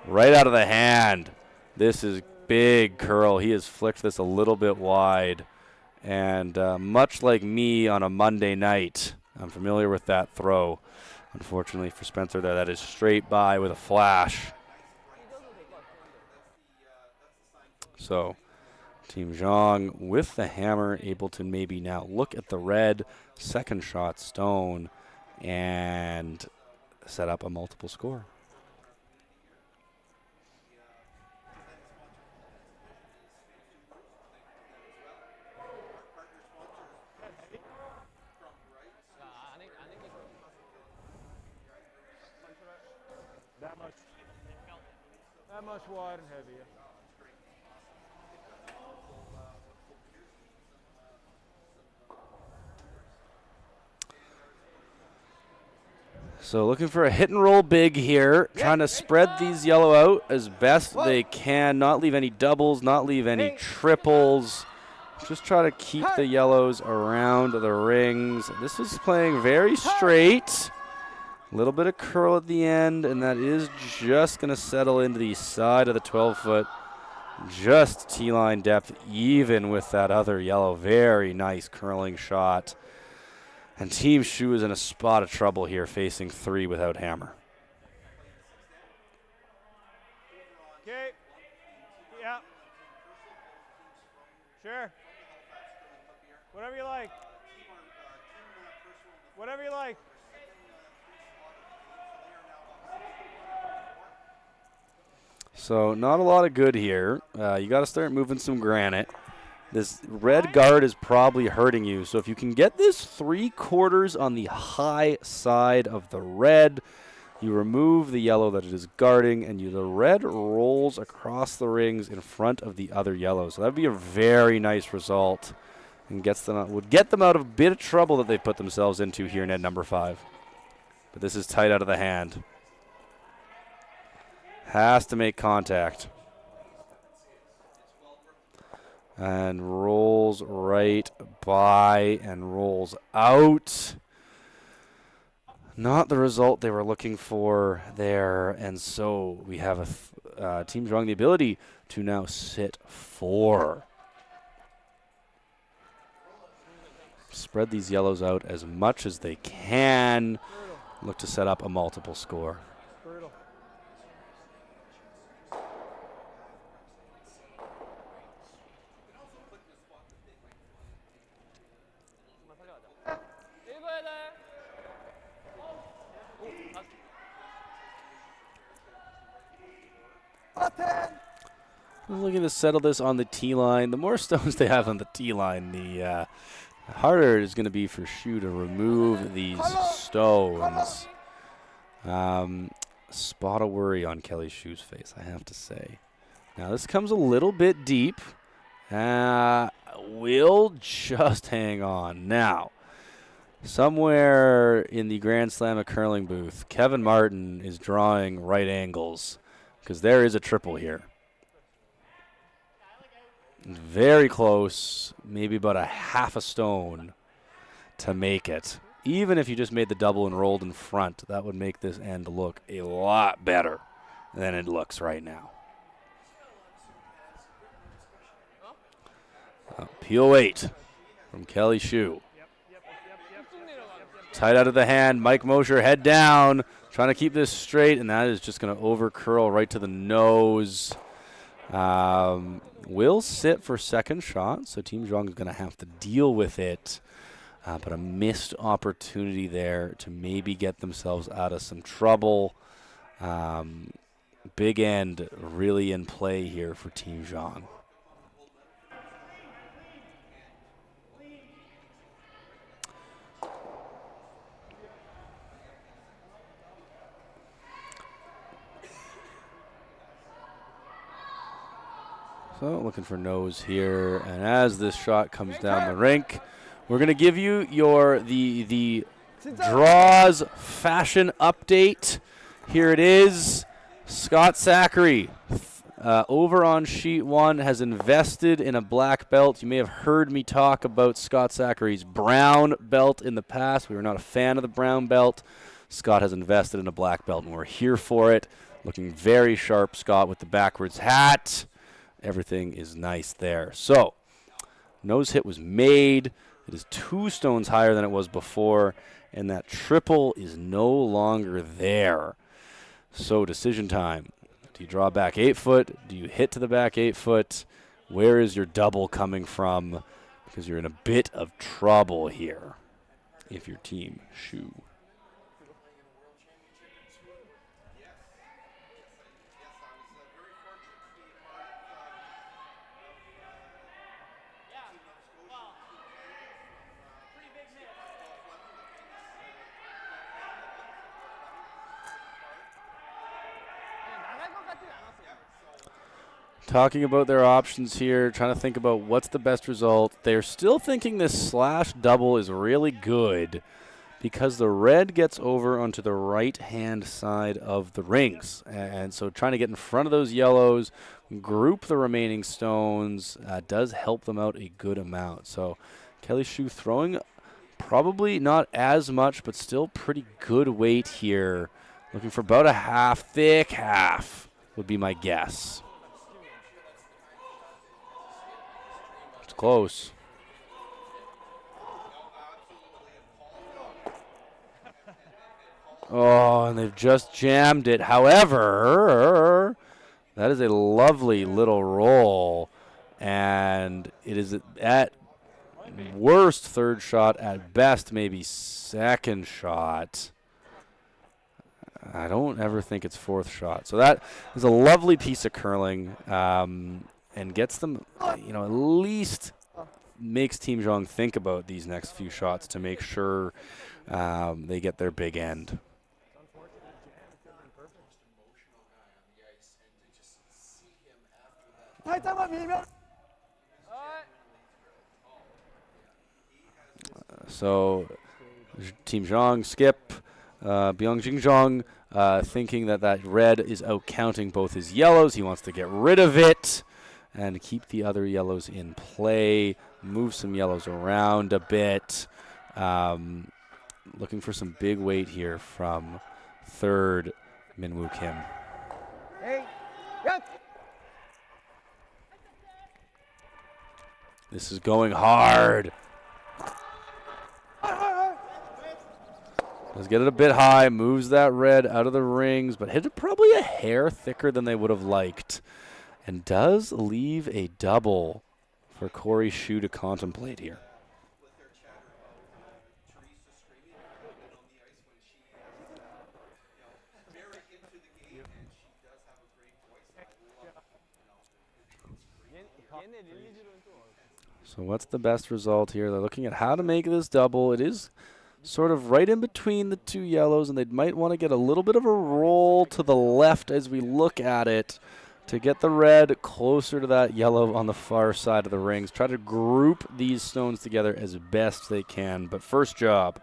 right out of the hand. This is big curl. He has flicked this a little bit wide. And much like me on a Monday night, I'm familiar with that throw. Unfortunately for Spencer there, that is straight by with a flash. So Team Jeong with the hammer, able to maybe now look at the red second shot stone and set up a multiple score. That much wide and heavier. So looking for a hit and roll big here, trying to spread these yellow out as best they can, not leave any doubles, not leave any triples. Just try to keep the yellows around the rings. This is playing very straight. A little bit of curl at the end, and that is just going to settle into the side of the 12-foot. Just T-line depth, even with that other yellow. Very nice curling shot. And Team Schuh is in a spot of trouble here, facing 3 without hammer. Okay. Yeah. Sure. Whatever you like. Whatever you like. So not a lot of good here. You got to start moving some granite. This red guard is probably hurting you. So if you can get this 3/4 on the high side of the red, you remove the yellow that it is guarding, and the red rolls across the rings in front of the other yellow. So that would be a very nice result, and would get them out of a bit of trouble that they've put themselves into here in net number 5. But this is tight out of the hand. Has to make contact. And rolls right by and rolls out. Not the result they were looking for there, and so we have Team Jeong the ability to now sit 4. Spread these yellows out as much as they can. Look to set up a multiple score. Looking to settle this on the tee line. The more stones they have on the tee line, the harder it is going to be for Schuh to remove these stones. Spot of worry on Kelly Schuh's face, I have to say. Now this comes a little bit deep. We'll just hang on. Now, somewhere in the Grand Slam of curling booth, Kevin Martin is drawing right angles because there is a triple here. Very close, maybe about a half a stone to make it. Even if you just made the double and rolled in front, that would make this end look a lot better than it looks right now. Peel 8 from Kelly Schuh. Tight out of the hand, Mike Mosher head down, trying to keep this straight, and that is just going to over curl right to the nose. Will sit for second shot, so Team Jeong is going to have to deal with it. But a missed opportunity there to maybe get themselves out of some trouble. Big end really in play here for Team Jeong. So looking for nose here, and as this shot comes down the rink, we're going to give you the draws fashion update. Here it is. Scott Zachary over on sheet 1 has invested in a black belt. You may have heard me talk about Scott Zachary's brown belt in the past. We were not a fan of the brown belt. Scott has invested in a black belt, and we're here for it. Looking very sharp, Scott, with the backwards hat. Everything is nice there. So, nose hit was made. It is 2 stones higher than it was before, and that triple is no longer there. So, decision time. Do you draw back 8 foot? Do you hit to the back 8 foot? Where is your double coming from? Because you're in a bit of trouble here if you're Team Schuh. Talking about their options here, trying to think about what's the best result. They're still thinking this slash double is really good because the red gets over onto the right-hand side of the rings. And so trying to get in front of those yellows, group the remaining stones, does help them out a good amount. So Kelly Schuh throwing probably not as much, but still pretty good weight here. Looking for about a half, thick half would be my guess. Close. Oh, and they've just jammed it. However, that is a lovely little roll, and it is at worst third shot, at best maybe second shot. I don't ever think it's fourth shot. So that is a lovely piece of curling. And gets them, at least makes Team Jeong think about these next few shots to make sure they get their big end. So Team Jeong skip, ByeongJin Jeong thinking that red is out counting both his yellows. He wants to get rid of it and keep the other yellows in play, move some yellows around a bit. looking for some big weight here from third Minwoo Kim. Hey, yep. This is going hard. Does get it a bit high, moves that red out of the rings, but hit it probably a hair thicker than they would have liked. And does leave a double for Corey Schuh to contemplate here. So what's the best result here? They're looking at how to make this double. It is sort of right in between the two yellows, and they might want to get a little bit of a roll to the left as we look at it to get the red closer to that yellow on the far side of the rings. Try to group these stones together as best they can. But first job,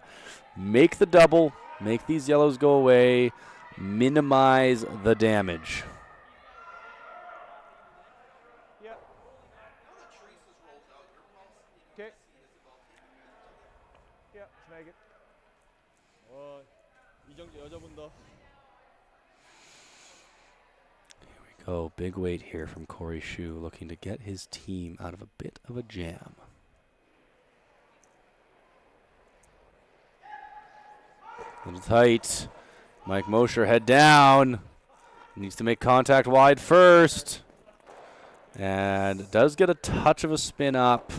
make the double, make these yellows go away, minimize the damage. Oh, big weight here from Corey Schuh, looking to get his team out of a bit of a jam. A little tight. Mike Mosher head down. Needs to make contact wide first. And does get a touch of a spin up.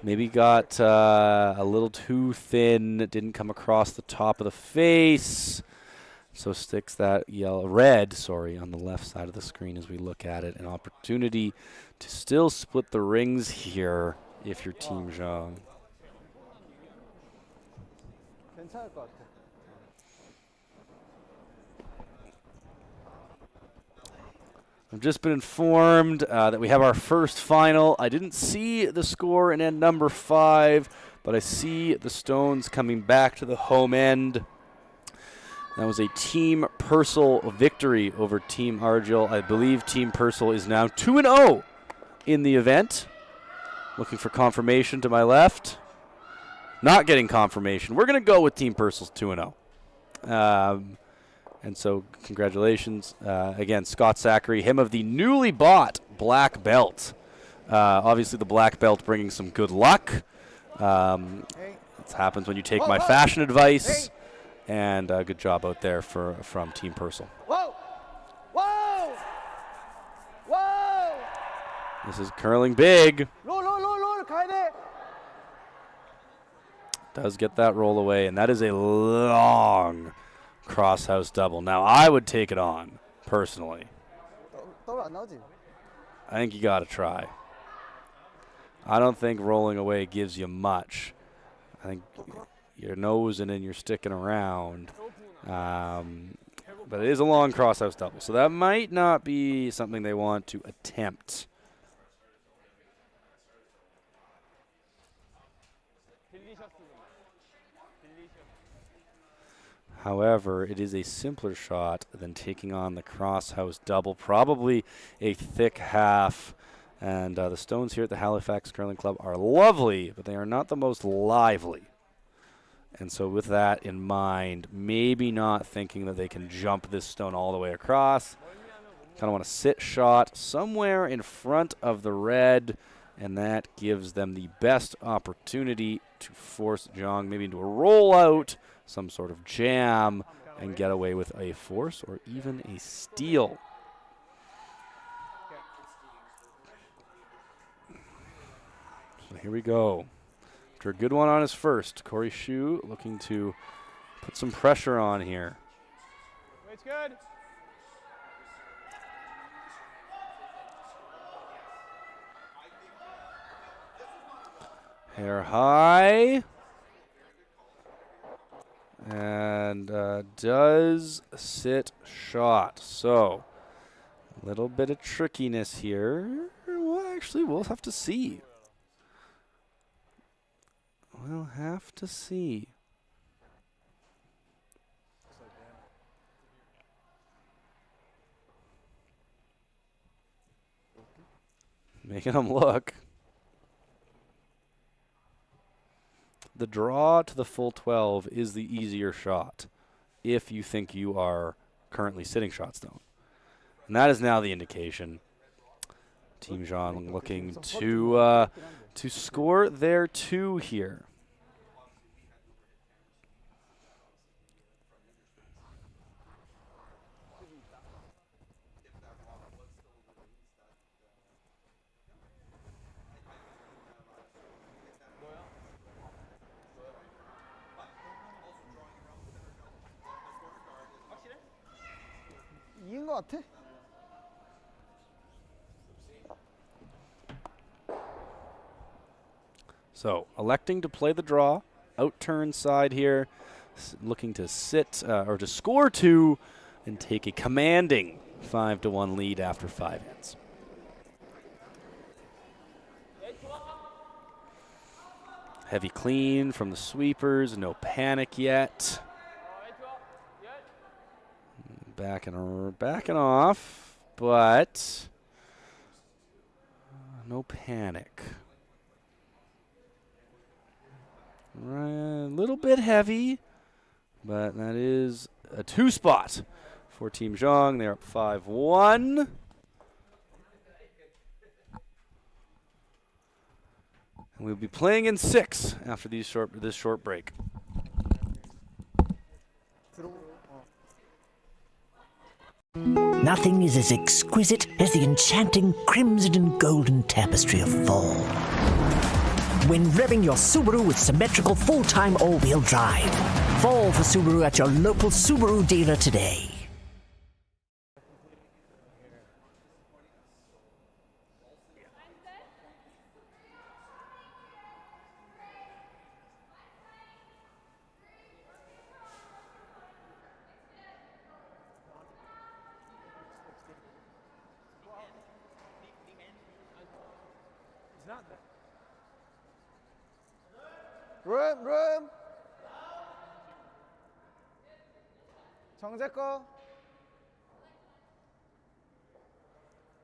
Maybe got a little too thin. Didn't come across the top of the face. So sticks that red on the left side of the screen as we look at it. An opportunity to still split the rings here if you're Team Jeong. 괜찮을 것 같아. I've just been informed that we have our first final. I didn't see the score in end number 5, but I see the stones coming back to the home end. That was a Team Purcell victory over Team Argyle. I believe Team Purcell is now 2-0 in the event. Looking for confirmation to my left. Not getting confirmation. We're going to go with Team Purcell's 2-0. And so congratulations. Again, Scott Zachary, him of the newly bought black belt. Obviously the black belt bringing some good luck. It happens when you take my fashion advice. And good job out there from Team Purcell. Whoa! Whoa! Whoa! This is curling big. roll, 가야 돼. Does get that roll away, and that is a long crosshouse double. Now, I would take it on, personally. 더블 안 나오지? I think you got to try. I don't think rolling away gives you much. I think you're nosing and you're sticking around. But it is a long crosshouse double, so that might not be something they want to attempt. However, it is a simpler shot than taking on the crosshouse double, probably a thick half. And the stones here at the Halifax Curling Club are lovely, but they are not the most lively. And so with that in mind, maybe not thinking that they can jump this stone all the way across. Kind of want a sit shot somewhere in front of the red, and that gives them the best opportunity to force Jeong maybe into a rollout, some sort of jam, and get away with a force or even a steal. So here we go. After a good one on his first, Corey Schuh looking to put some pressure on here. It's good. Hair high. And does sit shot. So, a little bit of trickiness here. Well, actually, we'll have to see. We'll have to see. Making them look. the draw to the full 12 is the easier shot if you think you are currently sitting shot stone. And that is now the indication. Team Jeong looking to score their 2 here. 이긴 것 같아. So electing to play the draw, out-turn side here, looking to sit or to score 2 and take a commanding 5-1 lead after 5 hits. Heavy clean from the sweepers, no panic yet. Backing off, but no panic. A little bit heavy, but that is a 2 spot for Team Jeong. They're up 5-1. And we'll be playing in 6 after this short break. Nothing is as exquisite as the enchanting crimson and golden tapestry of fall. When revving your Subaru with symmetrical full-time all-wheel drive. Fall for Subaru at your local Subaru dealer today. 룸. 정재 거.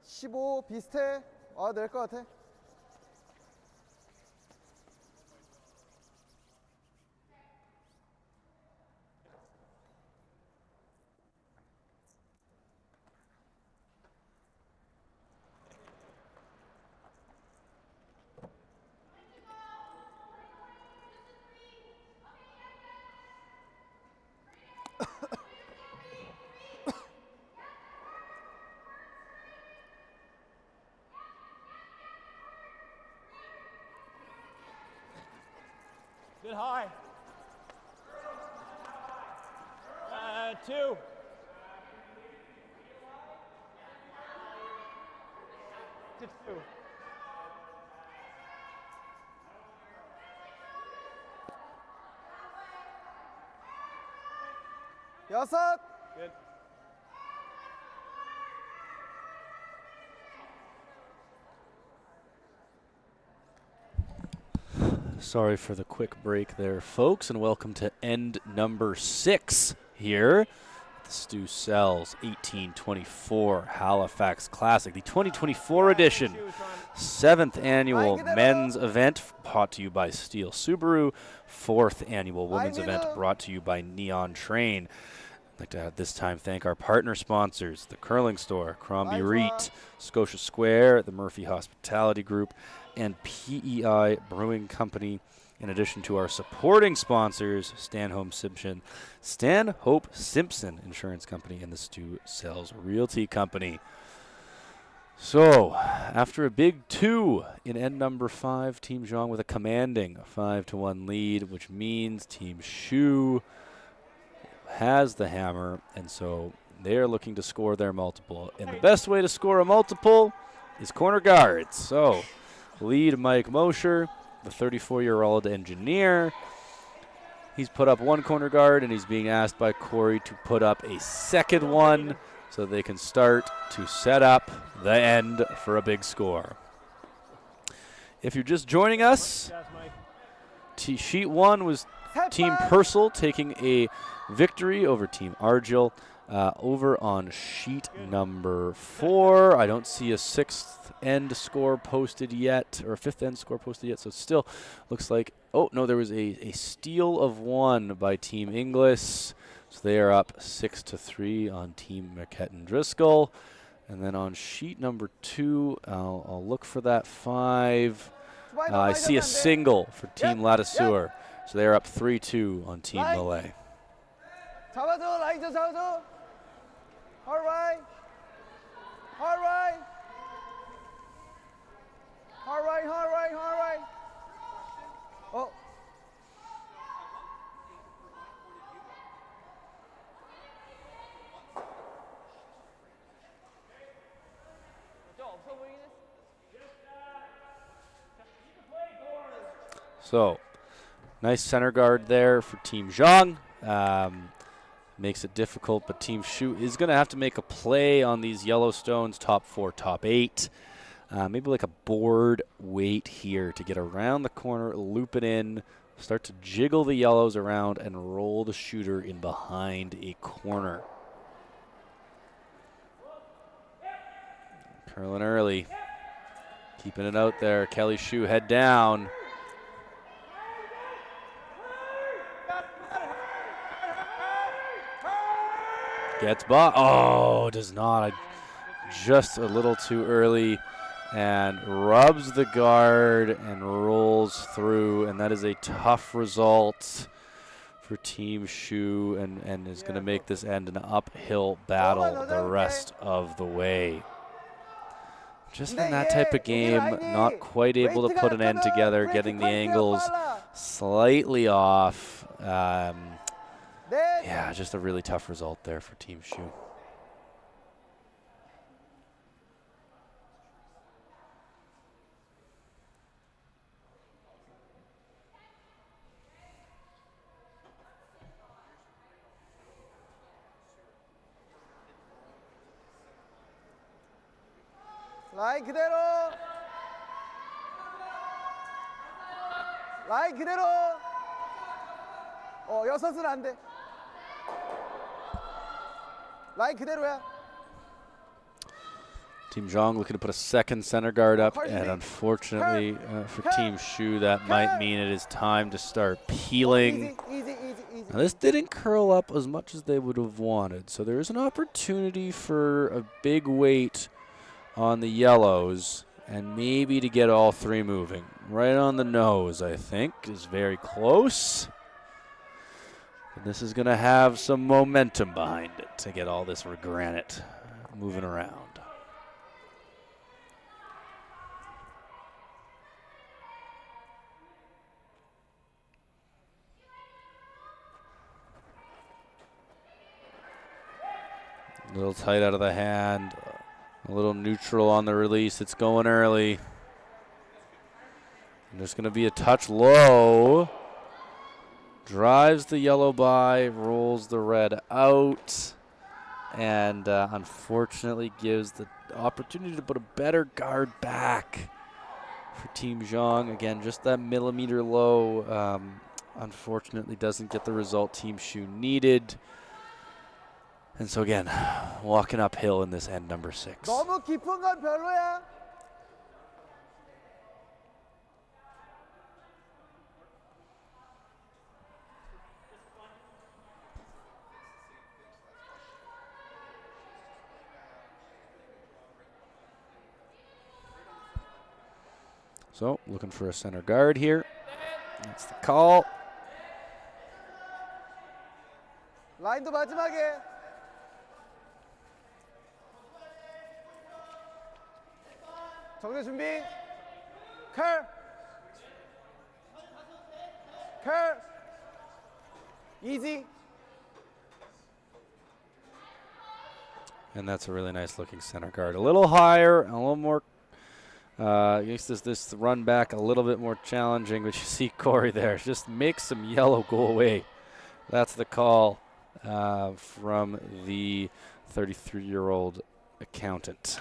15 비슷해. 낼 것 같아. Good high. 2. To 2. 여섯. Good. Sorry for the quick break there, folks, and welcome to end number 6 here at the Stu Sells 1824 Halifax Classic, the 2024 edition, 7th annual men's event brought to you by Steel Subaru, 4th annual women's event brought to you by Neon Train. I'd like to at this time thank our partner sponsors, the Curling Store, Crombie Reet, Scotia Square, the Murphy Hospitality Group, and PEI Brewing Company, in addition to our supporting sponsors, Stanhope Simpson Insurance Company and the Stu Sells Realty Company. So, after a big 2 in end number 5, Team Jeong with a commanding 5-1 lead, which means Team Schuh has the hammer, and so they are looking to score their multiple. And the best way to score a multiple is corner guards. So, lead Mike Mosher, the 34-year-old engineer. He's put up 1 corner guard, and he's being asked by Corey to put up a second one so they can start to set up the end for a big score. If you're just joining us, sheet 1 was Team Purcell taking a victory over Team Argyle. Over on sheet number 4, I don't see a 6th end score posted yet, or a 5th end score posted yet, so it still looks like, oh, no, there was a steal of 1 by Team Inglis, so they are up 6-3 on Team Marquette and Driscoll. And then on sheet number 2, I'll look for that 5. I see a single for Team Ladisseur, so they are up 3-2 on Team Malay. 잡아줘, 라인 좀 잡아줘. Alright. Alright. Alright, alright, alright. 어. So, nice center guard there for Team Jeong. Makes it difficult, but Team Schuh is going to have to make a play on these Yellowstones, top 4, top 8. Maybe like a board weight here to get around the corner, loop it in, start to jiggle the yellows around, and roll the shooter in behind a corner. Curling early. Keeping it out there. Kelly Schuh head down. Gets by. Oh, does not. Just a little too early, and rubs the guard and rolls through, and that is a tough result for Team Schuh, and is going to make this end an uphill battle the rest of the way. Just in that type of game, not quite able to put an end together, getting the angles slightly off. Yeah, just a really tough result there for Team Schuh. 라인 그대로. 라인 그대로. 여섯은 안 돼. 라인 그대로야. Team Jeong looking to put a second center guard up, and unfortunately for Team Schuh, that might mean it is time to start peeling. Easy. Now, this didn't curl up as much as they would have wanted, so there is an opportunity for a big weight on the yellows, and maybe to get all 3 moving. Right on the nose, I think, is very close. And this is going to have some momentum behind it to get all this granite moving around. A little tight out of the hand. A little neutral on the release. It's going early. And there's going to be a touch low. Drives the yellow by, rolls the red out, and unfortunately gives the opportunity to put a better guard back for Team Jeong. Again, just that millimeter low, unfortunately doesn't get the result Team Schuh needed. And so again, walking uphill in this end number 6. 너무 깊은 건 별로야. So looking for a center guard here. That's the call. 라인도 마지막에. 정대 준비. 컬. Easy. And that's a really nice looking center guard. A little higher, a little more, makes this run back a little bit more challenging, but you see Corey there. Just make some yellow go away. That's the call from the 33-year-old accountant.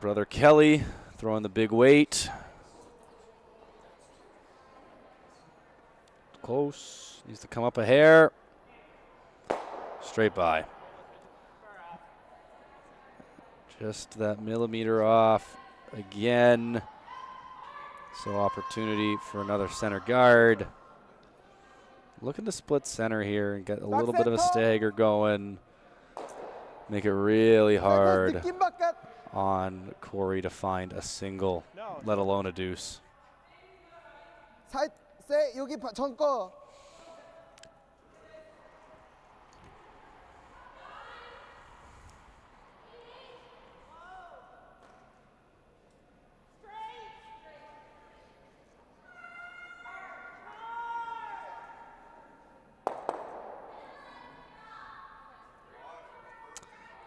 Brother Kelly throwing the big weight. close. Needs to come up a hair. Straight by. Just that millimeter off again. So opportunity for another center guard. Looking to split center here and get a little bit of a stagger going. Make it really hard on Corey to find a single, let alone a deuce. 여기 전 거.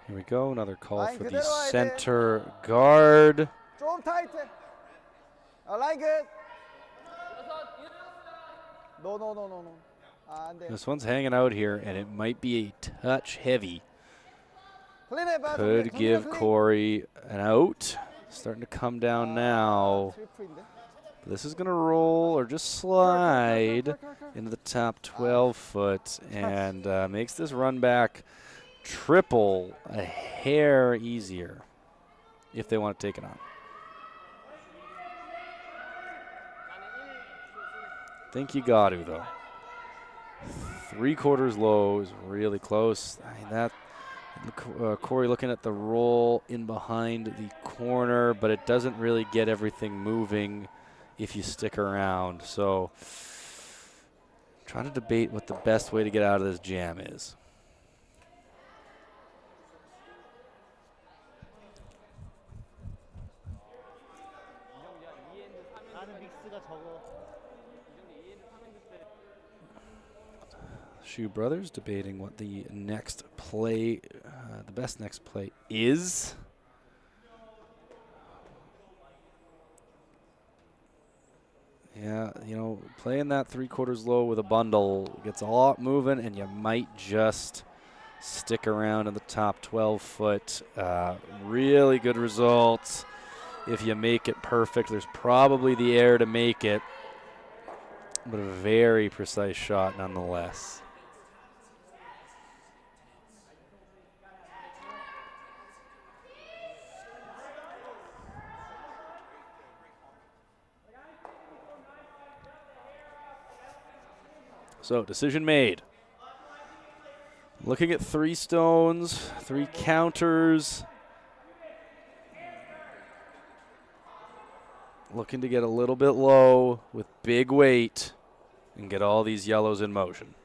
Here we go, another call for the center guard. 좀 타이트. I like it. No. 안 돼. This one's hanging out here, and it might be a touch heavy. Could give Corey an out. Starting to come down now. This is going to roll or just slide into the top 12 foot and makes this run back triple a hair easier if they want to take it on. Think you got to, though. 3/4 low is really close. I mean, that Corey looking at the roll in behind the corner, but it doesn't really get everything moving if you stick around. So trying to debate what the best way to get out of this jam is. Schuh brothers debating what the next play, the best next play is. Yeah, you know, playing that 3/4 low with a bundle gets a lot moving, and you might just stick around in the top 12 foot. Really good results if you make it perfect. There's probably the air to make it, but a very precise shot nonetheless. So, decision made. Looking at 3 stones, 3 counters. Looking to get a little bit low with big weight and get all these yellows in motion.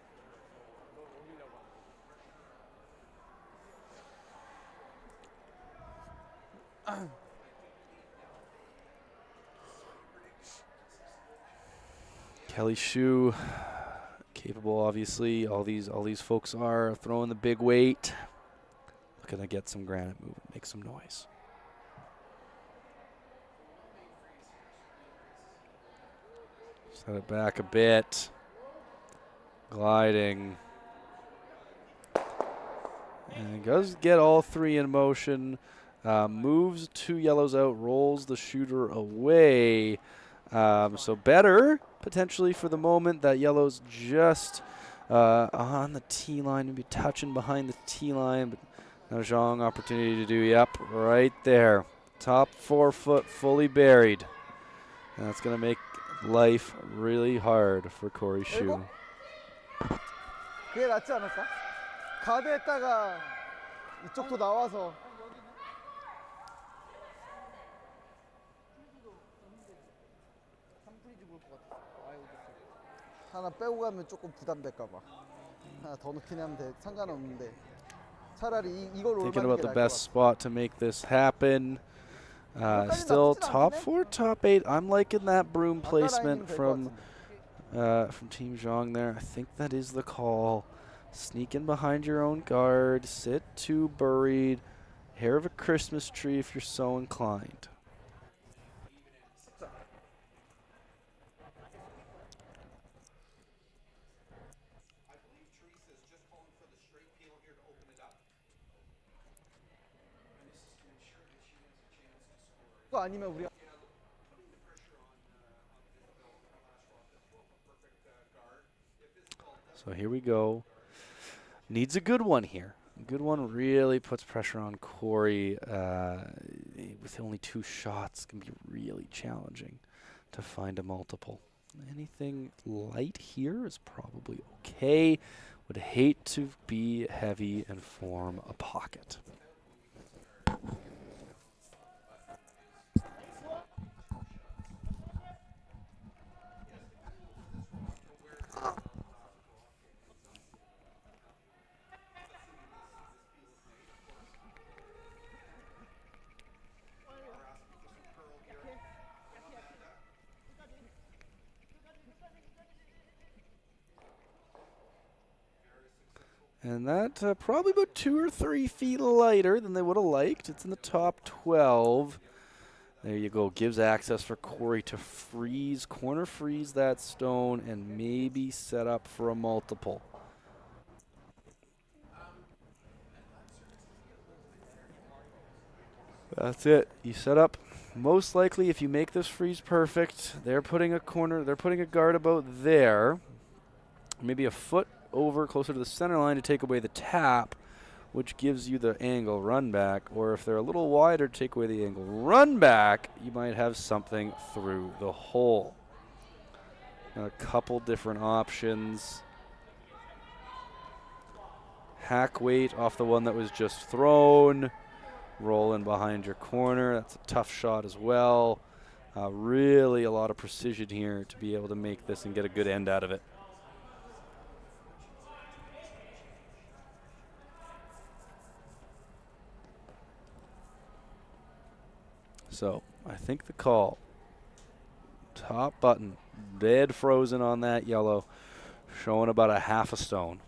Kelly Schuh, capable, obviously. All these folks are throwing the big weight. Looking to get some granite moving, make some noise. Set it back a bit. Gliding. And does get all 3 in motion. Moves 2 yellows out, rolls the shooter away. So better, potentially, for the moment. That yellow's just on the tee line, maybe touching behind the tee line. But now Jeong, opportunity to do, yep, right there. Top 4 foot fully buried. And that's going to make life really hard for Corey Schuh. 그게 낫지 않을까? 가드에다가 이쪽도 나와서 하나 빼고 가면 조금 부담될까 봐. 하나 더 넣긴 하면 돼. 상관없는데 차라리 이걸 Thinking 올바른 about 게 the 나을 것 best 같아. spot to make this happen. Still top 4, top 8. I'm liking that broom placement from Team Jeong there. I think that is the call. Sneak in behind your own guard. Sit 2 buried. Hair of a Christmas tree if you're so inclined. 아니면 우리가 So here we go. Needs a good one here. A good one really puts pressure on Corey. With only 2 shots, it's going to be really challenging to find a multiple. Anything light here is probably okay. Would hate to be heavy and form a pocket. And that probably about 2 or 3 feet lighter than they would have liked. It's in the top 12. There you go. Gives access for Corey to freeze, corner freeze that stone, and maybe set up for a multiple. That's it. You set up. Most likely, if you make this freeze perfect, they're putting a guard about there. Maybe a foot over closer to the center line to take away the tap, which gives you the angle run back. Or if they're a little wider to take away the angle run back, you might have something through the hole. A couple different options. Hack weight off the one that was just thrown. Roll in behind your corner. That's a tough shot as well. Really a lot of precision here to be able to make this and get a good end out of it. So I think the call, top button, dead frozen on that yellow, showing about a half a stone.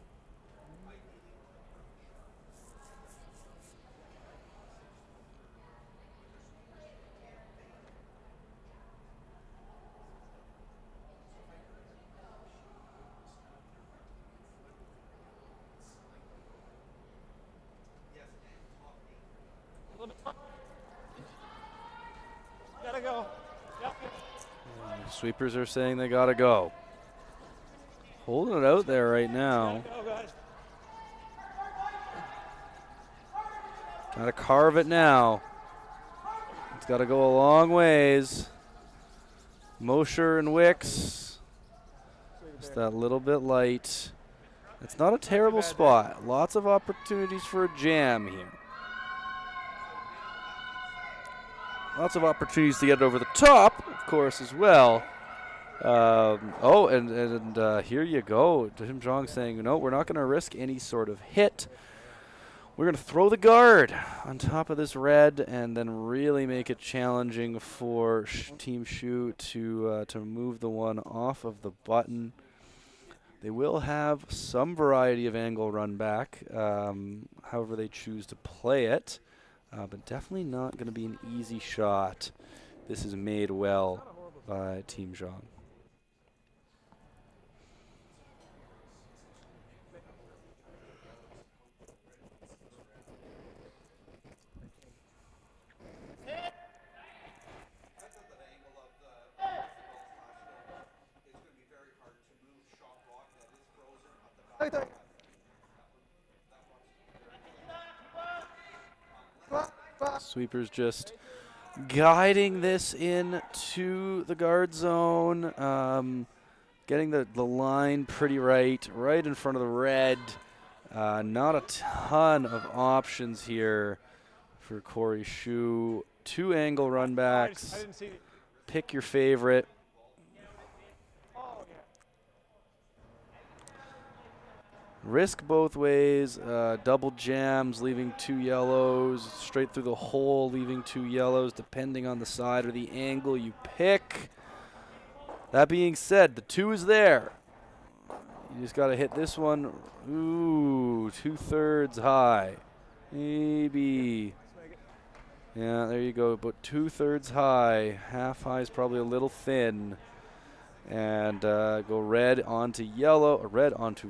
Gotta go. Yep. Sweepers are saying they gotta go. Holding it out there right now. Go, guys. Trying to carve it now. It's got to go a long ways. Mosher and Wicks. Just that little bit light. It's not a terrible spot. Lots of opportunities for a jam here. Lots of opportunities to get it over the top, of course, as well. Here you go. Jim Jeong saying, no, we're not going to risk any sort of hit. We're going to throw the guard on top of this red and then really make it challenging for Team Schuh to move the one off of the button. They will have some variety of angle run back, however they choose to play it, but definitely not going to be an easy shot. This is made well by Team Jeong. Sweepers just guiding this in to the guard zone, getting the line pretty right in front of the red. Not a ton of options here for Corey Schuh. 2 angle run backs. I didn't see. Pick your favorite. Risk both ways, double jams, leaving 2 yellows, straight through the hole, leaving 2 yellows, depending on the side or the angle you pick. That being said, the 2 is there. You just got to hit this one. Ooh, 2/3 high. Maybe. Yeah, there you go, but 2/3 high. Half high is probably a little thin. And go red onto yellow, or red onto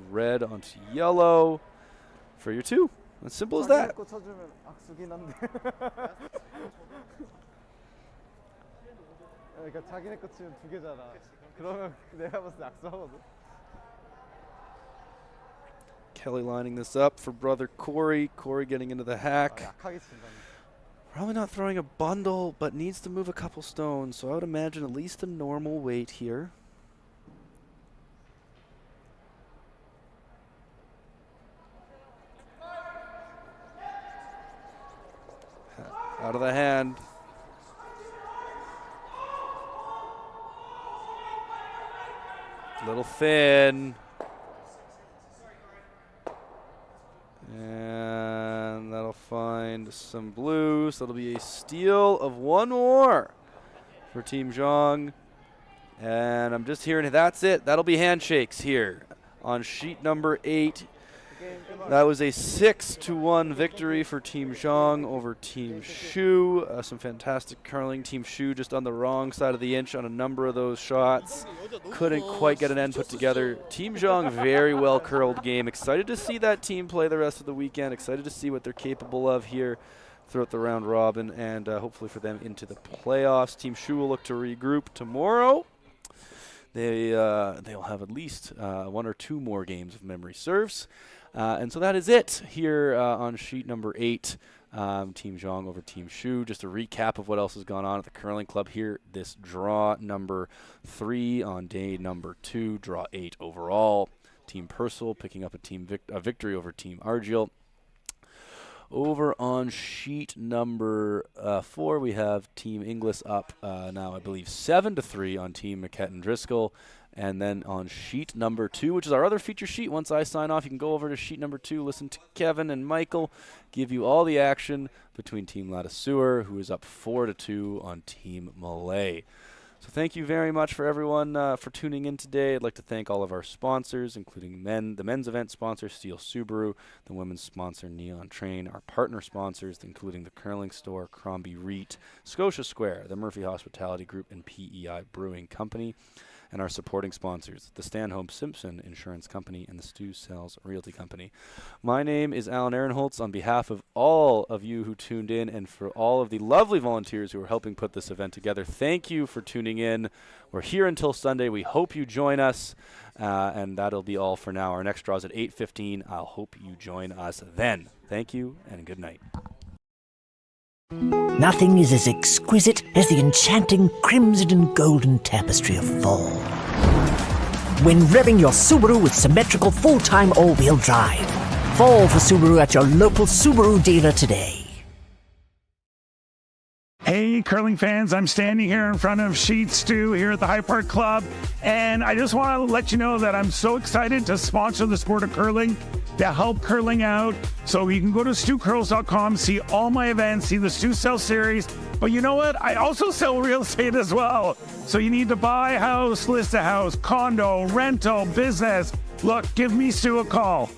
yellow for your 2. As simple as that. 그러니까 자기네 거 치면 2개잖아. 그러면 내가 봤을 때 악수하거든. Kelly lining this up for brother Corey. Corey getting into the hack. 약하게 친다. Probably not throwing a bundle, but needs to move a couple stones. So I would imagine at least a normal weight here. Out of the hand. Little thin. And that'll find some blue. So that'll be a steal of one more for Team Jeong. And I'm just hearing that's it. That'll be handshakes here on sheet number 8. That was a 6-1 victory for Team Jeong over Team Schuh. Some fantastic curling. Team Schuh just on the wrong side of the inch on a number of those shots. Couldn't quite get an end put together. Team Jeong, very well curled game. Excited to see that team play the rest of the weekend. Excited to see what they're capable of here throughout the round robin and hopefully for them into the playoffs. Team Schuh will look to regroup tomorrow. They'll have at least 1 or 2 more games if memory serves. And so that is it here on sheet number 8. Team Jeong over Team Schuh. Just a recap of what else has gone on at the curling club here. This draw number 3 on day number 2. Draw 8 overall. Team Purcell picking up a victory over Team Argyll. Over on sheet number 4, we have Team Inglis up now, I believe, 7-3 on Team McKetton-Driscoll. And then on sheet number 2, which is our other feature sheet, once I sign off, you can go over to sheet number 2, listen to Kevin and Michael, give you all the action between Team Ladyseur, who is up 4-2 on Team Malay. So thank you very much for everyone for tuning in today. I'd like to thank all of our sponsors, including the men's event sponsor, Steel Subaru, the women's sponsor, Neon Train, our partner sponsors, including the Curling Store, Crombie Reet, Scotia Square, the Murphy Hospitality Group, and PEI Brewing Company. And our supporting sponsors, the Stanhope Simpson Insurance Company and the Stu Sells Realty Company. My name is Alan Ehrenholtz. On behalf of all of you who tuned in and for all of the lovely volunteers who are helping put this event together, thank you for tuning in. We're here until Sunday. We hope you join us, and that'll be all for now. Our next draw is at 8:15. I'll hope you join us then. Thank you, and good night. Nothing is as exquisite as the enchanting crimson and golden tapestry of fall. When revving your Subaru with symmetrical full-time all-wheel drive. Fall for Subaru at your local Subaru dealer today. Hey, curling fans, I'm standing here in front of Sheet Stew here at the High Park Club, and I just want to let you know that I'm so excited to sponsor the sport of curling, to help curling out. So you can go to stewcurls.com, see all my events, see the Stew Sell series, but you know what? I also sell real estate as well. So you need to buy a house, list a house, condo, rental, business. Look, give me Stu a call.